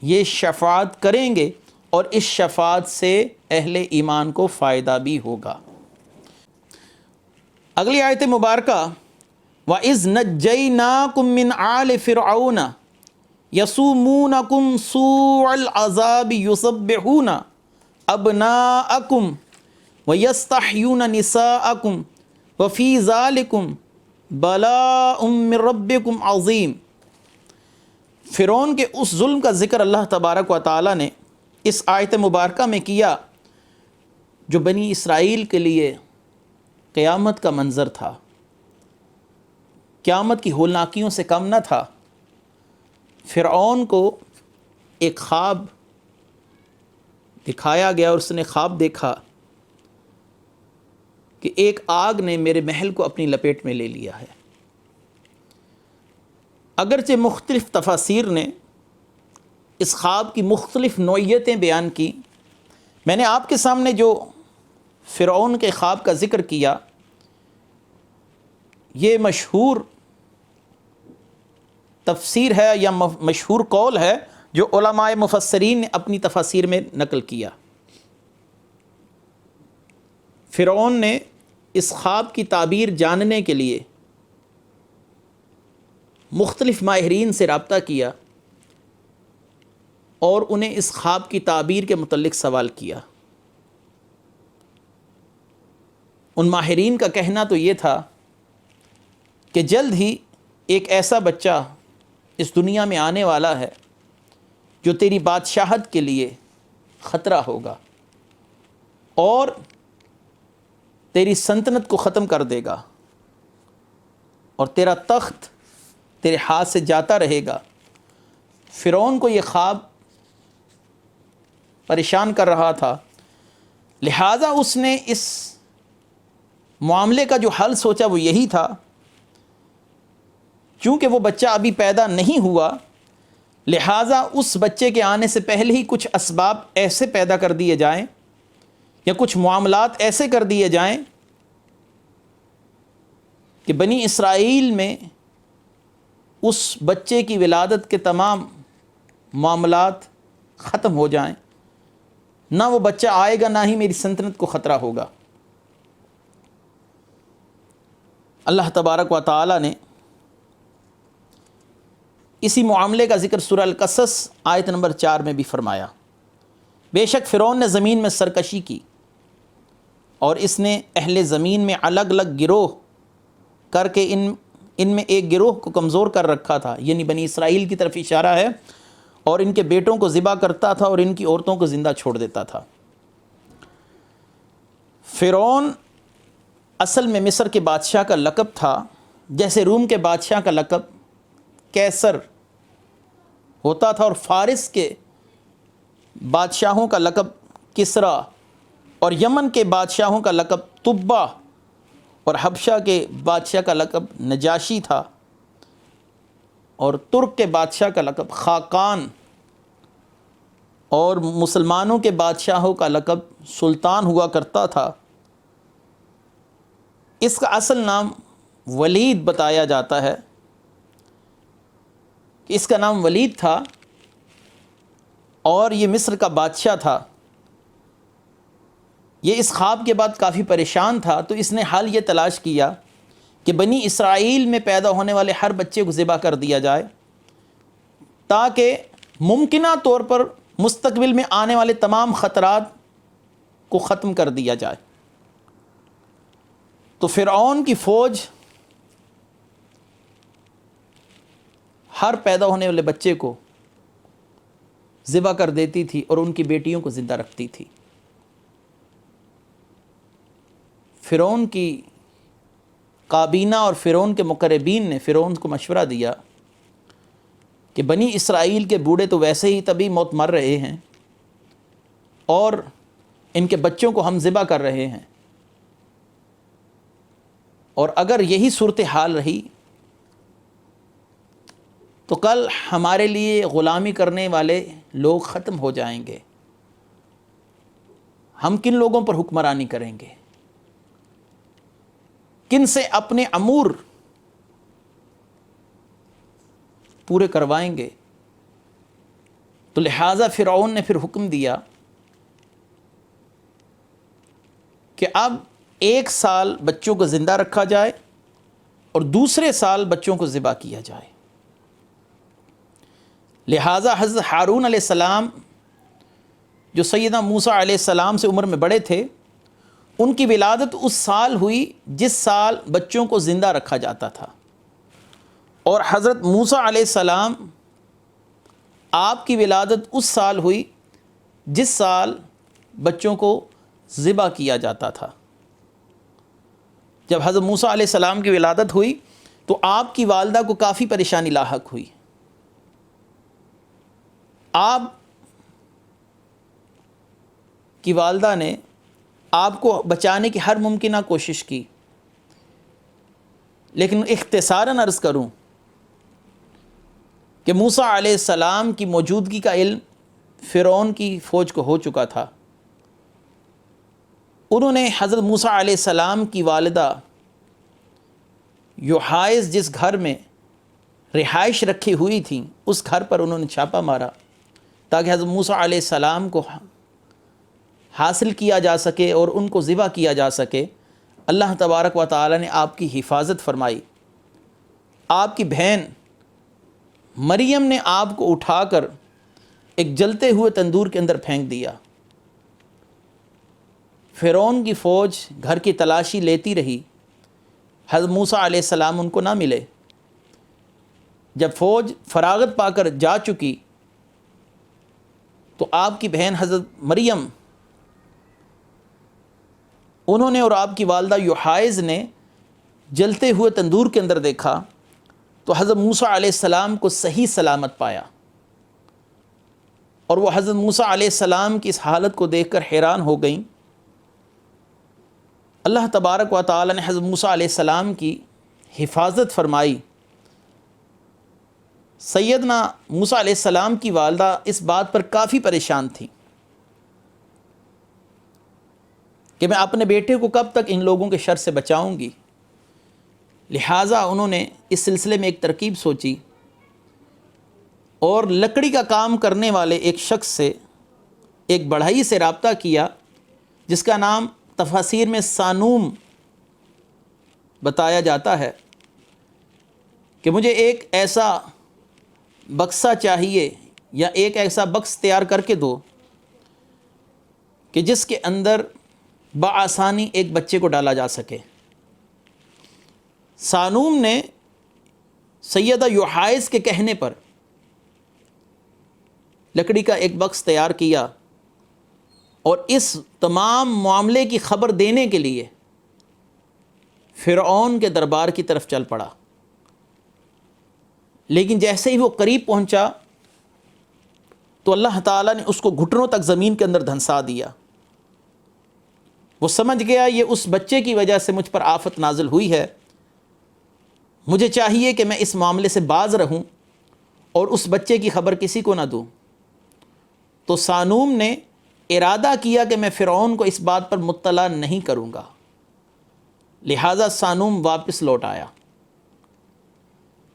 یہ شفاعت کریں گے، اور اس شفاعت سے اہل ایمان کو فائدہ بھی ہوگا۔ اگلی آیت مبارکہ وَإِذْ نَجَّيْنَاكُم مِّنْ آلِ فِرْعَوْنَ يَسُومُونَكُمْ سُوءَ الْعَذَابِ يُذَبِّحُونَ أَبْنَاءَكُمْ وَيَسْتَحْيُونَ نِسَاءَكُمْ وَفِي ذَلِكُمْ بَلَاءٌ مِّن رَبِّكُمْ عَظِيمٌ۔ فرعون کے اس ظلم کا ذکر اللہ تبارک و تعالی نے اس آیت مبارکہ میں کیا جو بنی اسرائیل کے لیے قیامت کا منظر تھا، قیامت کی ہولناکیوں سے کم نہ تھا۔ فرعون کو ایک خواب دکھایا گیا اور اس نے خواب دیکھا کہ ایک آگ نے میرے محل کو اپنی لپیٹ میں لے لیا ہے۔ اگرچہ مختلف تفاسیر نے اس خواب کی مختلف نوعیتیں بیان کی، میں نے آپ کے سامنے جو فرعون کے خواب کا ذکر کیا یہ مشہور تفسیر ہے یا مشہور قول ہے جو علماء مفسرین نے اپنی تفاسیر میں نقل کیا۔ فرعون نے اس خواب کی تعبیر جاننے کے لیے مختلف ماہرین سے رابطہ کیا اور انہیں اس خواب کی تعبیر کے متعلق سوال کیا۔ ان ماہرین کا کہنا تو یہ تھا کہ جلد ہی ایک ایسا بچہ اس دنیا میں آنے والا ہے جو تیری بادشاہت کے لیے خطرہ ہوگا اور تیری سلطنت کو ختم کر دے گا اور تیرا تخت تیرے ہاتھ سے جاتا رہے گا۔ فرعون کو یہ خواب پریشان کر رہا تھا، لہٰذا اس نے اس معاملے کا جو حل سوچا وہ یہی تھا، چونکہ وہ بچہ ابھی پیدا نہیں ہوا لہٰذا اس بچے کے آنے سے پہلے ہی کچھ اسباب ایسے پیدا کر دیے جائیں یا کچھ معاملات ایسے کر دیے جائیں کہ بنی اسرائیل میں اس بچے کی ولادت کے تمام معاملات ختم ہو جائیں، نہ وہ بچہ آئے گا نہ ہی میری سلطنت کو خطرہ ہوگا۔ اللہ تبارک و تعالی نے اسی معاملے کا ذکر سورہ القصص آیت نمبر 4 میں بھی فرمایا، بے شک فرعون نے زمین میں سرکشی کی اور اس نے اہل زمین میں الگ الگ گروہ کر کے ان میں ایک گروہ کو کمزور کر رکھا تھا، یعنی بنی اسرائیل کی طرف اشارہ ہے، اور ان کے بیٹوں کو ذبح کرتا تھا اور ان کی عورتوں کو زندہ چھوڑ دیتا تھا۔ فرعون اصل میں مصر کے بادشاہ کا لقب تھا، جیسے روم کے بادشاہ کا لقب کیسر ہوتا تھا اور فارس کے بادشاہوں کا لقب کسریٰ اور یمن کے بادشاہوں کا لقب تبہ اور حبشہ کے بادشاہ کا لقب نجاشی تھا اور ترک کے بادشاہ کا لقب خاقان اور مسلمانوں کے بادشاہوں کا لقب سلطان ہوا کرتا تھا۔ اس کا اصل نام ولید بتایا جاتا ہے کہ اس کا نام ولید تھا اور یہ مصر کا بادشاہ تھا۔ یہ اس خواب کے بعد کافی پریشان تھا تو اس نے حل یہ تلاش کیا کہ بنی اسرائیل میں پیدا ہونے والے ہر بچے کو ذبح کر دیا جائے تاکہ ممکنہ طور پر مستقبل میں آنے والے تمام خطرات کو ختم کر دیا جائے۔ تو فرعون کی فوج ہر پیدا ہونے والے بچے کو ذبح کر دیتی تھی اور ان کی بیٹیوں کو زندہ رکھتی تھی۔ فرعون کی کابینہ اور فرعون کے مقربین نے فرعون کو مشورہ دیا کہ بنی اسرائیل کے بوڑھے تو ویسے ہی طبی موت مر رہے ہیں اور ان کے بچوں کو ہم ذبح کر رہے ہیں، اور اگر یہی صورتحال رہی تو کل ہمارے لیے غلامی کرنے والے لوگ ختم ہو جائیں گے، ہم کن لوگوں پر حکمرانی کریں گے؟ کن سے اپنے امور پورے کروائیں گے؟ تو لہٰذا فرعون نے پھر حکم دیا کہ اب 1 سال بچوں کو زندہ رکھا جائے اور دوسرے سال بچوں کو ذبح کیا جائے۔ لہٰذا حضرت ہارون علیہ السلام جو سیدنا موسیٰ علیہ السلام سے عمر میں بڑے تھے، ان کی ولادت اس سال ہوئی جس سال بچوں کو زندہ رکھا جاتا تھا، اور حضرت موسیٰ علیہ السلام آپ کی ولادت اس سال ہوئی جس سال بچوں کو ذبح کیا جاتا تھا۔ جب حضرت موسیٰ علیہ السلام کی ولادت ہوئی تو آپ کی والدہ کو کافی پریشانی لاحق ہوئی۔ آپ کی والدہ نے آپ کو بچانے کی ہر ممکنہ کوشش کی، لیکن اختصاراً عرض کروں کہ موسیٰ علیہ السلام کی موجودگی کا علم فرعون کی فوج کو ہو چکا تھا۔ انہوں نے حضرت موسیٰ علیہ السلام کی والدہ یوحائز جس گھر میں رہائش رکھی ہوئی تھی اس گھر پر انہوں نے چھاپا مارا تاکہ حضرت موسیٰ علیہ السلام کو حاصل کیا جا سکے اور ان کو ذبح کیا جا سکے۔ اللہ تبارک و تعالی نے آپ کی حفاظت فرمائی۔ آپ کی بہن مریم نے آپ کو اٹھا کر ایک جلتے ہوئے تندور کے اندر پھینک دیا۔ فرعون کی فوج گھر کی تلاشی لیتی رہی، حضرت موسیٰ علیہ السلام ان کو نہ ملے۔ جب فوج فراغت پا کر جا چکی تو آپ کی بہن حضرت مریم، انہوں نے اور آپ کی والدہ یوحائز نے جلتے ہوئے تندور کے اندر دیکھا تو حضرت موسیٰ علیہ السلام کو صحیح سلامت پایا، اور وہ حضرت موسیٰ علیہ السلام کی اس حالت کو دیکھ کر حیران ہو گئیں۔ اللہ تبارک و تعالی نے حضرت موسیٰ علیہ السلام کی حفاظت فرمائی۔ سیدنا موسیٰ علیہ السلام کی والدہ اس بات پر کافی پریشان تھی کہ میں اپنے بیٹے کو کب تک ان لوگوں کے شر سے بچاؤں گی۔ لہٰذا انہوں نے اس سلسلے میں ایک ترکیب سوچی اور لکڑی کا کام کرنے والے ایک شخص سے، ایک بڑھئی سے رابطہ کیا جس کا نام تفاسیر میں سانوم بتایا جاتا ہے، کہ مجھے ایک ایسا بکسہ چاہیے یا ایک ایسا بکس تیار کر کے دو کہ جس کے اندر بآسانی ایک بچے کو ڈالا جا سکے۔ سانوم نے سیدہ یوحائز کے کہنے پر لکڑی کا ایک بکس تیار کیا اور اس تمام معاملے کی خبر دینے کے لیے فرعون کے دربار کی طرف چل پڑا۔ لیکن جیسے ہی وہ قریب پہنچا تو اللہ تعالیٰ نے اس کو گھٹنوں تک زمین کے اندر دھنسا دیا۔ وہ سمجھ گیا یہ اس بچے کی وجہ سے مجھ پر آفت نازل ہوئی ہے، مجھے چاہیے کہ میں اس معاملے سے باز رہوں اور اس بچے کی خبر کسی کو نہ دوں۔ تو سانوم نے ارادہ کیا کہ میں فرعون کو اس بات پر مطلع نہیں کروں گا، لہٰذا سانوم واپس لوٹ آیا۔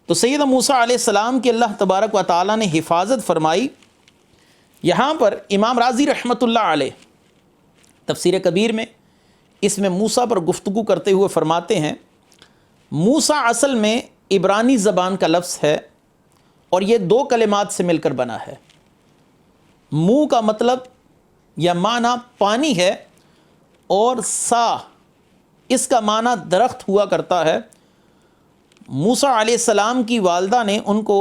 تو سیدنا موسیٰ علیہ السلام کی اللہ تبارک و تعالیٰ نے حفاظت فرمائی۔ یہاں پر امام راضی رحمۃ اللہ علیہ تفسیر کبیر میں اس میں موسیٰ پر گفتگو کرتے ہوئے فرماتے ہیں، موسیٰ اصل میں عبرانی زبان کا لفظ ہے اور یہ 2 کلمات سے مل کر بنا ہے۔ منہ کا مطلب یا معنی پانی ہے، اور سا اس کا معنی درخت ہوا کرتا ہے۔ موسیٰ علیہ السلام کی والدہ نے ان کو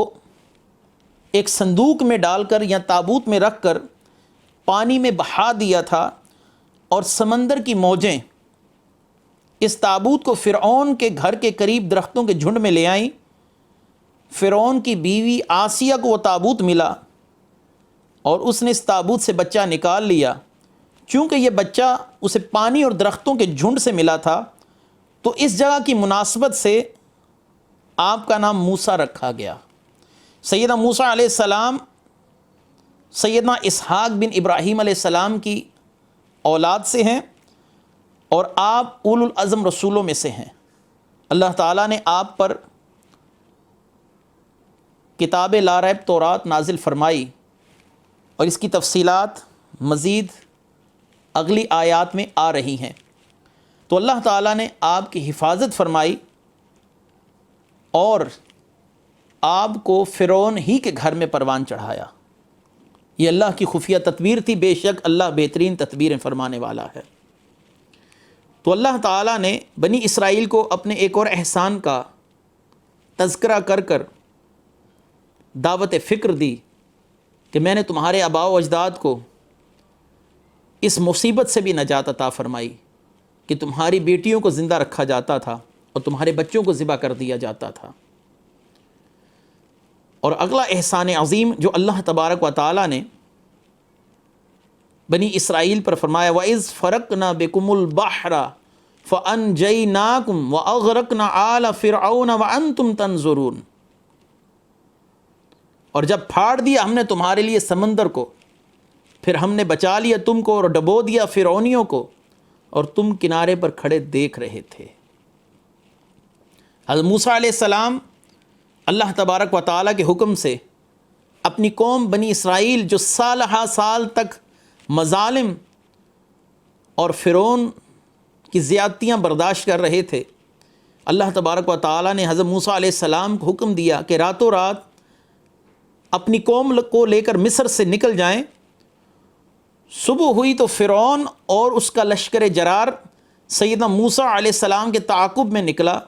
ایک صندوق میں ڈال کر یا تابوت میں رکھ کر پانی میں بہا دیا تھا، اور سمندر کی موجیں اس تابوت کو فرعون کے گھر کے قریب درختوں کے جھنڈ میں لے آئیں۔ فرعون کی بیوی آسیہ کو وہ تابوت ملا اور اس نے اس تابوت سے بچہ نکال لیا۔ چونکہ یہ بچہ اسے پانی اور درختوں کے جھنڈ سے ملا تھا تو اس جگہ کی مناسبت سے آپ کا نام موسیٰ رکھا گیا۔ سیدنا موسیٰ علیہ السلام سیدنا اسحاق بن ابراہیم علیہ السلام کی اولاد سے ہیں اور آپ اولو العزم رسولوں میں سے ہیں۔ اللہ تعالیٰ نے آپ پر کتاب لا ریب تورات نازل فرمائی، اور اس کی تفصیلات مزید اگلی آیات میں آ رہی ہیں۔ تو اللہ تعالیٰ نے آپ کی حفاظت فرمائی اور آپ کو فرعون ہی کے گھر میں پروان چڑھایا۔ یہ اللہ کی خفیہ تدبیر تھی، بے شک اللہ بہترین تدبیریں فرمانے والا ہے۔ تو اللہ تعالیٰ نے بنی اسرائیل کو اپنے ایک اور احسان کا تذکرہ کر کر دعوت فکر دی کہ میں نے تمہارے آباء و اجداد کو اس مصیبت سے بھی نجات عطا فرمائی کہ تمہاری بیٹیوں کو زندہ رکھا جاتا تھا اور تمہارے بچوں کو ذبح کر دیا جاتا تھا۔ اور اگلا احسان عظیم جو اللہ تبارک و تعالیٰ نے بنی اسرائیل پر فرمایا، وَإِذْ فَرَقْنَا بِكُمُ الْبَحْرَ فَأَنْجَيْنَاكُمْ وَأَغْرَقْنَا آلَ فِرْعَوْنَ وَأَنْتُمْ تَنْظُرُونَ، اور جب پھاڑ دیا ہم نے تمہارے لیے سمندر کو، پھر ہم نے بچا لیا تم کو اور ڈبو دیا فرعونیوں کو، اور تم کنارے پر کھڑے دیکھ رہے تھے۔ حضرت موسیٰ علیہ السلام اللہ تبارک و تعالیٰ کے حکم سے اپنی قوم بنی اسرائیل جو سالہ سال تک مظالم اور فرعون کی زیادتیاں برداشت کر رہے تھے، اللہ تبارک و تعالیٰ نے حضرت موسیٰ علیہ السلام کو حکم دیا کہ راتوں رات اپنی قوم کو لے کر مصر سے نکل جائیں۔ صبح ہوئی تو فرعون اور اس کا لشکر جرار سیدنا موسیٰ علیہ السلام کے تعاقب میں نکلا۔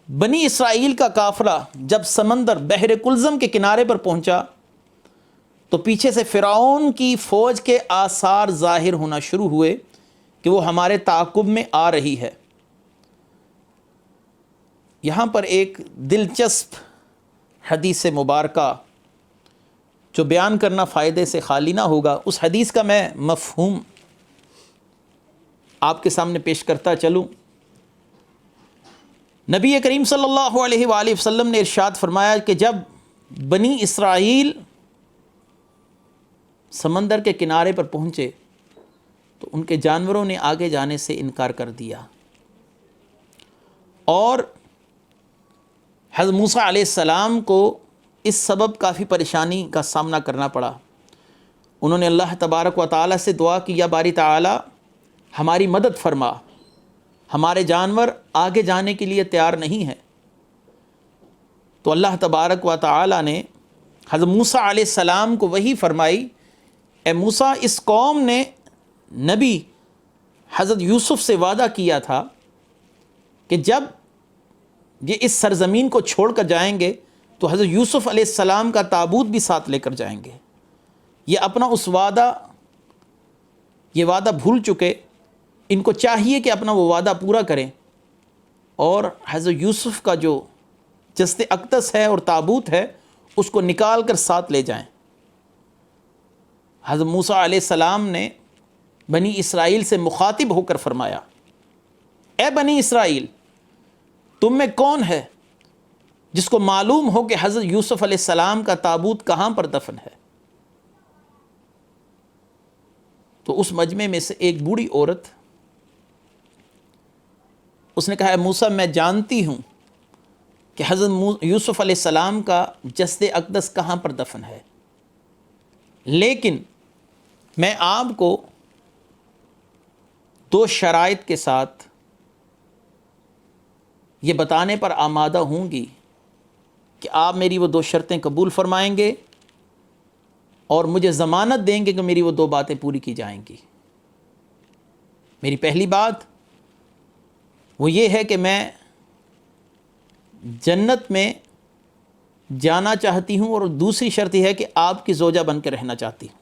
بنی اسرائیل کا قافلہ جب سمندر بحر کلزم کے کنارے پر پہنچا تو پیچھے سے فرعون کی فوج کے آثار ظاہر ہونا شروع ہوئے کہ وہ ہمارے تعاقب میں آ رہی ہے۔ یہاں پر ایک دلچسپ حدیث مبارکہ جو بیان کرنا فائدے سے خالی نہ ہوگا، اس حدیث کا میں مفہوم آپ کے سامنے پیش کرتا چلوں۔ نبی کریم صلی اللہ علیہ وآلہ وسلم نے ارشاد فرمایا کہ جب بنی اسرائیل سمندر کے کنارے پر پہنچے تو ان کے جانوروں نے آگے جانے سے انکار کر دیا، اور حضرت موسیٰ علیہ السلام کو اس سبب کافی پریشانی کا سامنا کرنا پڑا۔ انہوں نے اللہ تبارک و تعالیٰ سے دعا کی، یا باری تعالیٰ ہماری مدد فرما، ہمارے جانور آگے جانے کے لیے تیار نہیں ہیں۔ تو اللہ تبارک و تعالیٰ نے حضرت موسیٰ علیہ السلام کو وحی فرمائی، اے موسیٰ، اس قوم نے نبی حضرت یوسف سے وعدہ کیا تھا کہ جب یہ اس سرزمین کو چھوڑ کر جائیں گے تو حضرت یوسف علیہ السلام کا تابوت بھی ساتھ لے کر جائیں گے۔ یہ اپنا یہ وعدہ بھول چکے، ان کو چاہیے کہ اپنا وہ وعدہ پورا کریں اور حضرت یوسف کا جو جسد اقدس ہے اور تابوت ہے اس کو نکال کر ساتھ لے جائیں۔ حضرت موسیٰ علیہ السلام نے بنی اسرائیل سے مخاطب ہو کر فرمایا، اے بنی اسرائیل، تم میں کون ہے جس کو معلوم ہو کہ حضرت یوسف علیہ السلام کا تابوت کہاں پر دفن ہے؟ تو اس مجمع میں سے ایک بوڑھی عورت، اس نے کہا، اے موسیٰ، میں جانتی ہوں کہ حضرت یوسف علیہ السلام کا جسد اقدس کہاں پر دفن ہے، لیکن میں آپ کو 2 شرائط کے ساتھ یہ بتانے پر آمادہ ہوں گی کہ آپ میری وہ 2 شرطیں قبول فرمائیں گے اور مجھے ضمانت دیں گے کہ میری وہ 2 باتیں پوری کی جائیں گی۔ میری پہلی بات وہ یہ ہے کہ میں جنت میں جانا چاہتی ہوں، اور دوسری شرط یہ ہے کہ آپ کی زوجہ بن کے رہنا چاہتی ہوں۔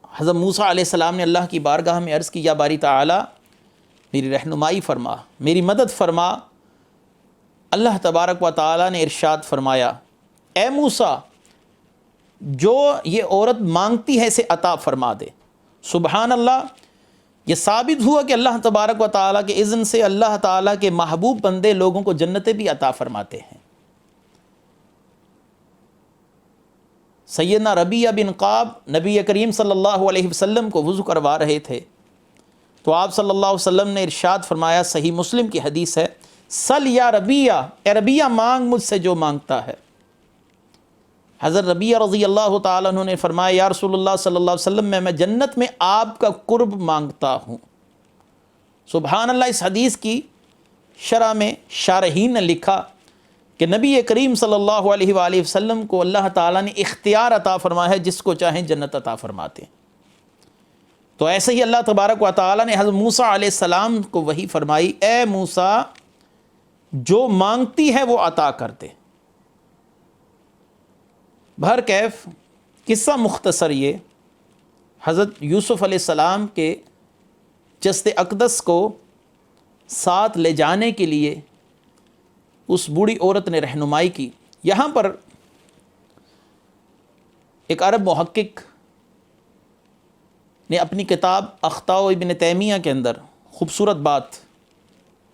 حضرت موسیٰ علیہ السلام نے اللہ کی بارگاہ میں عرض کی، یا باری تعالیٰ میری رہنمائی فرما، میری مدد فرما۔ اللہ تبارک و تعالیٰ نے ارشاد فرمایا، اے موسیٰ، جو یہ عورت مانگتی ہے اسے عطا فرما دے۔ سبحان اللہ، یہ ثابت ہوا کہ اللہ تبارک و تعالیٰ کے اذن سے اللہ تعالیٰ کے محبوب بندے لوگوں کو جنتیں بھی عطا فرماتے ہیں۔ سیدنا ربیعہ بن قعب نبی کریم صلی اللہ علیہ وسلم کو وضو کروا رہے تھے۔ تو آپ صلی اللہ علیہ وسلم نے ارشاد فرمایا، صحیح مسلم کی حدیث ہے، سل یا ربیہ، اے ربیہ مانگ مجھ سے جو مانگتا ہے۔ حضرت ربیہ رضی اللہ تعالیٰ عنہ نے فرمایا، یا رسول اللہ صلی اللہ علیہ وسلم میں جنت میں آپ کا قرب مانگتا ہوں۔ سبحان اللہ۔ اس حدیث کی شرح میں شارحین نے لکھا کہ نبی کریم صلی اللہ علیہ وآلہ وسلم کو اللہ تعالیٰ نے اختیار عطا فرمایا ہے، جس کو چاہیں جنت عطا فرماتے ہیں۔ تو ایسے ہی اللہ تبارک و تعالیٰ نے حضرت موسیٰ علیہ السلام کو وحی فرمائی، اے موسیٰ جو مانگتی ہے وہ عطا کر دے۔ بہرکیف قصہ مختصر یہ، حضرت یوسف علیہ السلام کے جسد اقدس کو ساتھ لے جانے کے لیے اس بوڑھی عورت نے رہنمائی کی۔ یہاں پر ایک عرب محقق نے اپنی کتاب اخطاء ابن تیمیہ کے اندر خوبصورت بات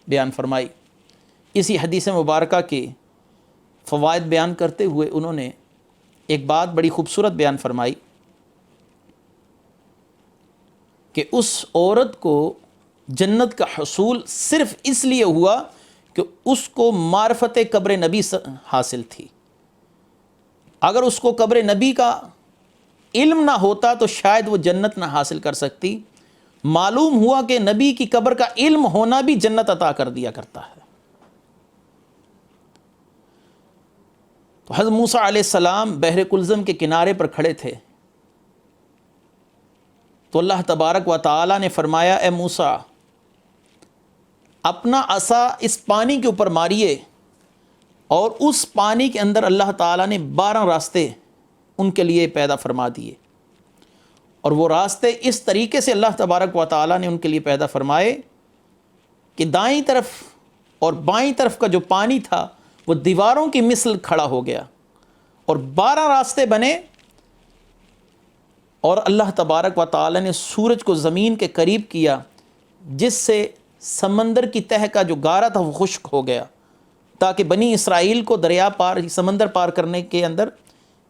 بیان فرمائی۔ اسی حدیث مبارکہ کے فوائد بیان کرتے ہوئے انہوں نے ایک بات بڑی خوبصورت بیان فرمائی کہ اس عورت کو جنت کا حصول صرف اس لیے ہوا کہ اس کو معرفت قبر نبی حاصل تھی۔ اگر اس کو قبر نبی کا علم نہ ہوتا تو شاید وہ جنت نہ حاصل کر سکتی۔ معلوم ہوا کہ نبی کی قبر کا علم ہونا بھی جنت عطا کر دیا کرتا ہے۔ تو حضرت موسیٰ علیہ السلام بحر کلزم کے کنارے پر کھڑے تھے، تو اللہ تبارک و تعالیٰ نے فرمایا، اے موسیٰ اپنا عصا اس پانی کے اوپر ماریے، اور اس پانی کے اندر اللہ تعالیٰ نے 12 راستے ان کے لیے پیدا فرما دیے، اور وہ راستے اس طریقے سے اللہ تبارک و تعالیٰ نے ان کے لیے پیدا فرمائے کہ دائیں طرف اور بائیں طرف کا جو پانی تھا وہ دیواروں کی مثل کھڑا ہو گیا، اور 12 راستے بنے، اور اللہ تبارک و تعالیٰ نے سورج کو زمین کے قریب کیا، جس سے سمندر کی تہہ کا جو گارا تھا وہ خشک ہو گیا، تاکہ بنی اسرائیل کو دریا پار سمندر پار کرنے کے اندر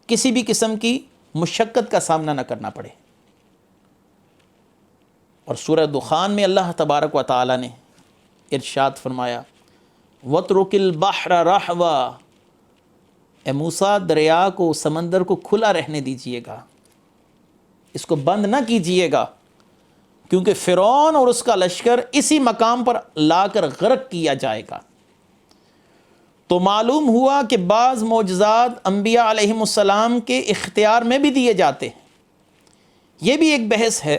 کسی بھی قسم کی مشقت کا سامنا نہ کرنا پڑے۔ اور سورہ دخان میں اللہ تبارک و تعالیٰ نے ارشاد فرمایا، وَاتْرُكِ الْبَحْرَ رَحْوًا، اے موسیٰ دریا کو، سمندر کو کھلا رہنے دیجئے گا، اس کو بند نہ کیجئے گا، کیونکہ فرعون اور اس کا لشکر اسی مقام پر لا کر غرق کیا جائے گا۔ تو معلوم ہوا کہ بعض معجزات انبیاء علیہم السلام کے اختیار میں بھی دیے جاتے ہیں۔ یہ بھی ایک بحث ہے۔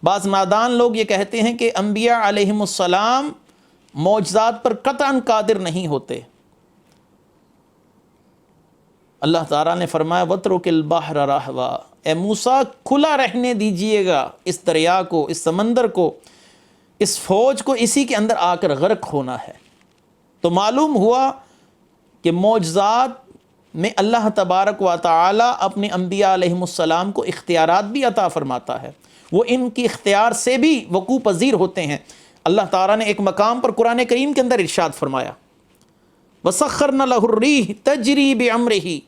بعض نادان لوگ یہ کہتے ہیں کہ انبیاء علیہم السلام معجزات پر قطعاً قادر نہیں ہوتے۔ اللہ تعالیٰ نے فرمایا، وَاتْرُكِ الْبَحْرَ رَحْوًا، اے موسیٰ کھلا رہنے دیجئے گا اس دریا کو، اس سمندر کو، اس فوج کو، اسی کے اندر آ کر غرق ہونا ہے۔ تو معلوم ہوا کہ معجزات میں اللہ تبارک و تعالی اپنے انبیاء علیہم السلام کو اختیارات بھی عطا فرماتا ہے، وہ ان کی اختیار سے بھی وقوع پذیر ہوتے ہیں۔ اللہ تعالیٰ نے ایک مقام پر قرآن کریم کے اندر ارشاد فرمایا، وَسَخَّرْنَا لَهُ الرِّيحَ تَجْرِي بِأَمْرِهِ،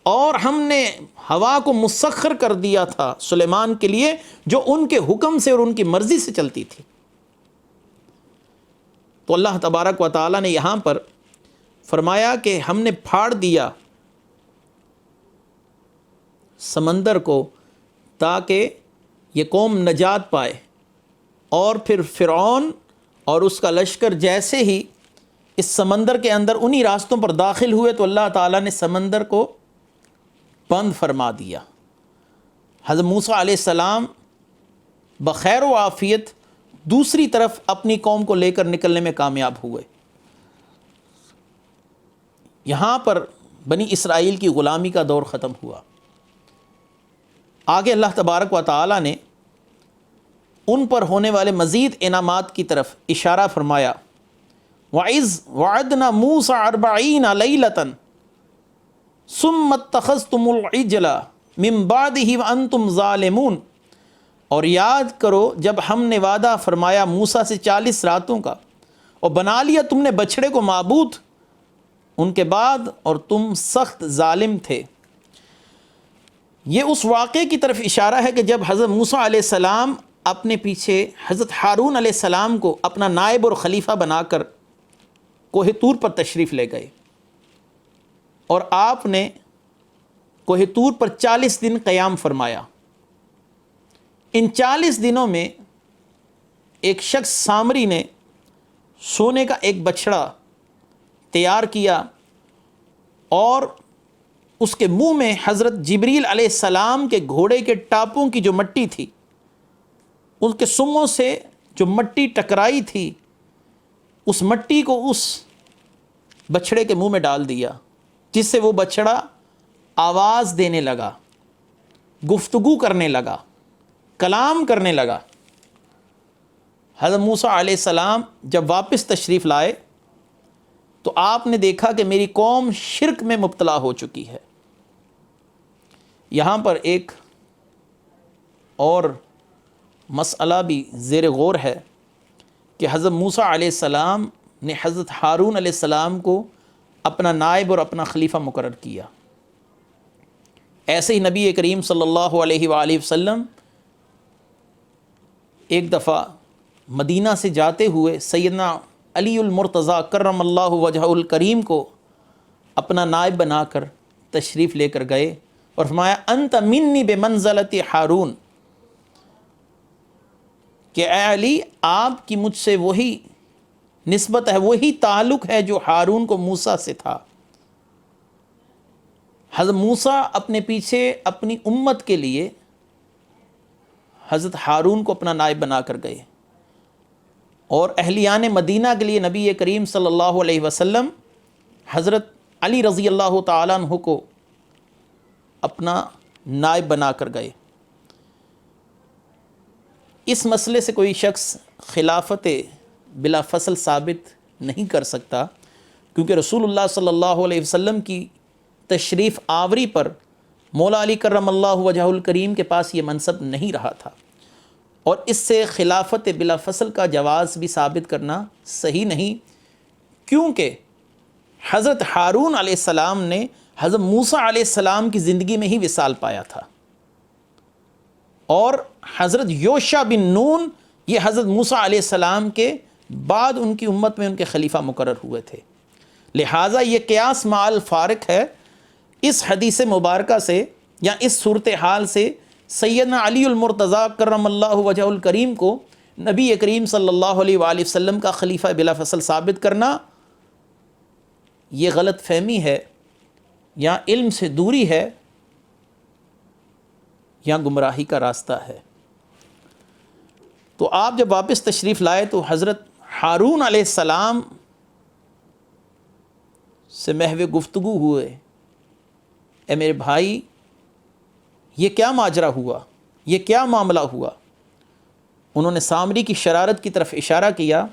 اور ہم نے ہوا کو مسخر کر دیا تھا سلیمان کے لیے، جو ان کے حکم سے اور ان کی مرضی سے چلتی تھی۔ تو اللہ تبارک و تعالیٰ نے یہاں پر فرمایا کہ ہم نے پھاڑ دیا سمندر کو تاکہ یہ قوم نجات پائے، اور پھر فرعون اور اس کا لشکر جیسے ہی اس سمندر کے اندر انہی راستوں پر داخل ہوئے تو اللہ تعالیٰ نے سمندر کو بند فرما دیا۔ حضرت موسیٰ علیہ السلام بخیر و عافیت دوسری طرف اپنی قوم کو لے کر نکلنے میں کامیاب ہوئے۔ یہاں پر بنی اسرائیل کی غلامی کا دور ختم ہوا۔ آگے اللہ تبارک و تعالیٰ نے ان پر ہونے والے مزید انعامات کی طرف اشارہ فرمایا، وَإِذْ وَعَدْنَا مُوسَىٰ 40 لَيْلَةً ثُمَّ اتَّخَذْتُمُ الْعِجْلَ مِن بَعْدِهِ وَأَنْتُمْ ظَالِمُونَ، اور یاد کرو جب ہم نے وعدہ فرمایا موسیٰ سے 40 راتوں کا، اور بنا لیا تم نے بچھڑے کو معبود ان کے بعد، اور تم سخت ظالم تھے۔ یہ اس واقعے کی طرف اشارہ ہے کہ جب حضرت موسیٰ علیہ السلام اپنے پیچھے حضرت ہارون علیہ السلام کو اپنا نائب اور خلیفہ بنا کر کوہ طور پر تشریف لے گئے، اور آپ نے کوہ طور پر 40 دن قیام فرمایا۔ ان 40 دنوں میں ایک شخص سامری نے سونے کا ایک بچھڑا تیار کیا، اور اس کے منہ میں حضرت جبریل علیہ السلام کے گھوڑے کے ٹاپوں کی جو مٹی تھی، ان کے سموں سے جو مٹی ٹکرائی تھی، اس مٹی کو اس بچھڑے کے منہ میں ڈال دیا، جس سے وہ بچھڑا آواز دینے لگا، گفتگو کرنے لگا، کلام کرنے لگا۔ حضرت موسیٰ علیہ السلام جب واپس تشریف لائے تو آپ نے دیکھا کہ میری قوم شرک میں مبتلا ہو چکی ہے۔ یہاں پر ایک اور مسئلہ بھی زیر غور ہے کہ حضرت موسیٰ علیہ السلام نے حضرت ہارون علیہ السلام کو اپنا نائب اور اپنا خلیفہ مقرر کیا۔ ایسے ہی نبی کریم صلی اللہ علیہ وآلہ وسلم ایک دفعہ مدینہ سے جاتے ہوئے سیدنا علی المرتضیٰ کرم اللہ وجہہ الکریم کو اپنا نائب بنا کر تشریف لے کر گئے اور فرمایا انت منی بمنزلت ہارون، کہ اے علی آپ کی مجھ سے وہی نسبت ہے، وہی تعلق ہے جو ہارون کو موسیٰ سے تھا۔ حضرت موسیٰ اپنے پیچھے اپنی امت کے لیے حضرت ہارون کو اپنا نائب بنا کر گئے، اور اہلیان مدینہ کے لیے نبی کریم صلی اللہ علیہ وسلم حضرت علی رضی اللہ تعالیٰ عنہ کو اپنا نائب بنا کر گئے۔ اس مسئلے سے کوئی شخص خلافت بلا فصل ثابت نہیں کر سکتا، کیونکہ رسول اللہ صلی اللہ علیہ وسلم کی تشریف آوری پر مولا علی کرم اللہ وجہ الکریم کے پاس یہ منصب نہیں رہا تھا، اور اس سے خلافت بلا فصل کا جواز بھی ثابت کرنا صحیح نہیں، کیونکہ حضرت ہارون علیہ السلام نے حضرت موسیٰ علیہ السلام کی زندگی میں ہی وصال پایا تھا، اور حضرت یوشع بن نون یہ حضرت موسیٰ علیہ السلام کے بعد ان کی امت میں ان کے خلیفہ مقرر ہوئے تھے۔ لہٰذا یہ قیاس مع الفارق ہے، اس حدیث مبارکہ سے یا اس صورتحال سے سیدنا علی المرتضیٰ کرم اللہ وجہ الکریم کو نبی کریم صلی اللہ علیہ وآلہ وسلم کا خلیفہ بلا فصل ثابت کرنا یہ غلط فہمی ہے، یا علم سے دوری ہے، یا گمراہی کا راستہ ہے۔ تو آپ جب واپس تشریف لائے تو حضرت ہارون علیہ السلام سے محو گفتگو ہوئے، اے میرے بھائی یہ کیا ماجرا ہوا، یہ کیا معاملہ ہوا؟ انہوں نے سامری کی شرارت کی طرف اشارہ کیا۔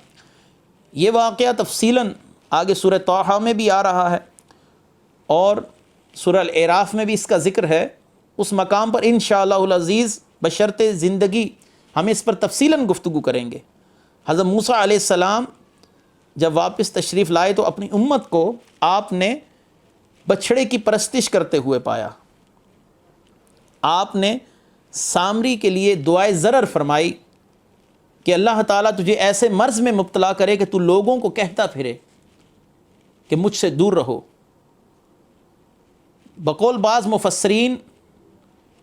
یہ واقعہ تفصیلاً آگے سورہ طٰہٰ میں بھی آ رہا ہے، اور سورہ الاعراف میں بھی اس کا ذکر ہے۔ اس مقام پر انشاءاللہ العزیز بشرط زندگی ہم اس پر تفصیلاً گفتگو کریں گے۔ حضرت موسیٰ علیہ السلام جب واپس تشریف لائے تو اپنی امت کو آپ نے بچھڑے کی پرستش کرتے ہوئے پایا۔ آپ نے سامری کے لیے دعائے ضرر فرمائی کہ اللہ تعالیٰ تجھے ایسے مرض میں مبتلا کرے کہ تو لوگوں کو کہتا پھرے کہ مجھ سے دور رہو۔ بقول بعض مفسرین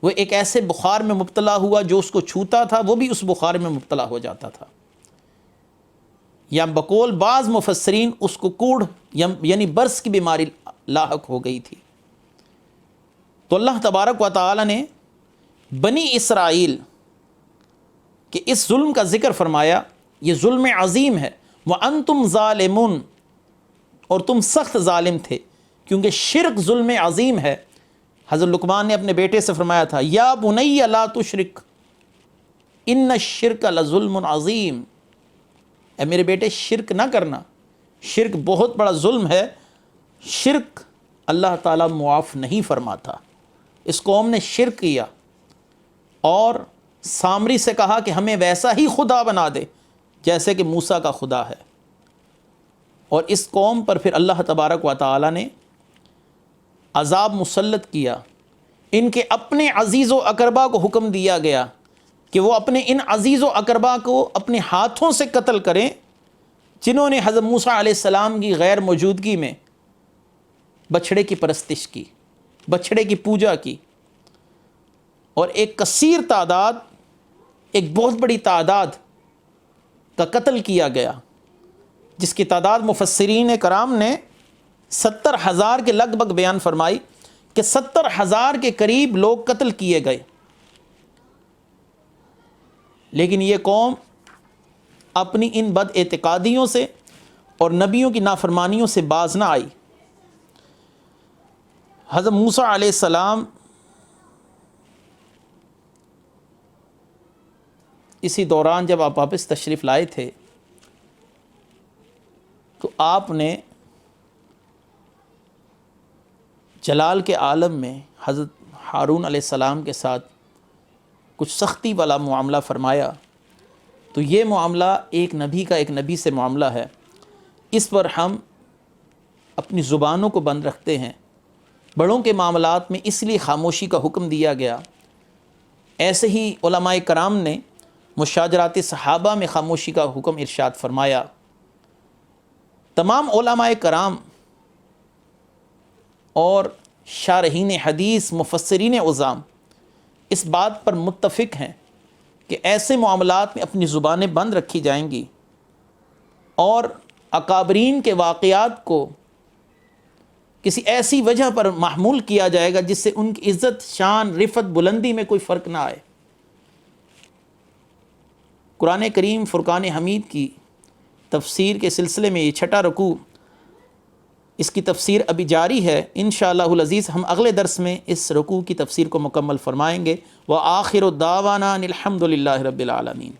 وہ ایک ایسے بخار میں مبتلا ہوا جو اس کو چھوتا تھا وہ بھی اس بخار میں مبتلا ہو جاتا تھا، یا بقول بعض مفسرین اس کو کوڑھ یعنی برس کی بیماری لاحق ہو گئی تھی۔ تو اللہ تبارک و تعالی نے بنی اسرائیل کے اس ظلم کا ذکر فرمایا، یہ ظلم عظیم ہے، وَأَنْتُمْ ظَالِمُونَ، اور تم سخت ظالم تھے، کیونکہ شرک ظلم عظیم ہے۔ حضرت لقمان نے اپنے بیٹے سے فرمایا تھا یا بنی لا تشرک ان الشرک لظلم عظیم، اے میرے بیٹے شرک نہ کرنا، شرک بہت بڑا ظلم ہے، شرک اللہ تعالیٰ معاف نہیں فرماتا۔ اس قوم نے شرک کیا اور سامری سے کہا کہ ہمیں ویسا ہی خدا بنا دے جیسے کہ موسیٰ کا خدا ہے، اور اس قوم پر پھر اللہ تبارک و تعالیٰ نے عذاب مسلط کیا۔ ان کے اپنے عزیز و اقربا کو حکم دیا گیا کہ وہ اپنے ان عزیز و اقربا کو اپنے ہاتھوں سے قتل کریں جنہوں نے حضرت موسیٰ علیہ السلام کی غیر موجودگی میں بچھڑے کی پرستش کی، بچھڑے کی پوجا کی، اور ایک کثیر تعداد، ایک بہت بڑی تعداد کا قتل کیا گیا، جس کی تعداد مفسرین کرام نے 70,000 کے لگ بھگ بیان فرمائی کہ 70,000 کے قریب لوگ قتل کیے گئے۔ لیکن یہ قوم اپنی ان بد اعتقادیوں سے اور نبیوں کی نافرمانیوں سے باز نہ آئی۔ حضرت موسیٰ علیہ السلام اسی دوران جب آپ واپس تشریف لائے تھے تو آپ نے جلال کے عالم میں حضرت ہارون علیہ السلام کے ساتھ کچھ سختی والا معاملہ فرمایا۔ تو یہ معاملہ ایک نبی کا ایک نبی سے معاملہ ہے، اس پر ہم اپنی زبانوں کو بند رکھتے ہیں۔ بڑوں کے معاملات میں اس لیے خاموشی کا حکم دیا گیا، ایسے ہی علماء کرام نے مشاجرات صحابہ میں خاموشی کا حکم ارشاد فرمایا۔ تمام علماء کرام اور شارحین حدیث، مفسرین عظام اس بات پر متفق ہیں کہ ایسے معاملات میں اپنی زبانیں بند رکھی جائیں گی اور اکابرین کے واقعات کو کسی ایسی وجہ پر محمول کیا جائے گا جس سے ان کی عزت، شان، رفعت، بلندی میں کوئی فرق نہ آئے۔ قرآن کریم فرقان حمید کی تفسیر کے سلسلے میں یہ 6واں رکوع، اس کی تفسیر ابھی جاری ہے۔ انشاءاللہ العزیز ہم اگلے درس میں اس رکوع کی تفسیر کو مکمل فرمائیں گے۔ وآخر دعوانا الحمد للہ رب العالمین۔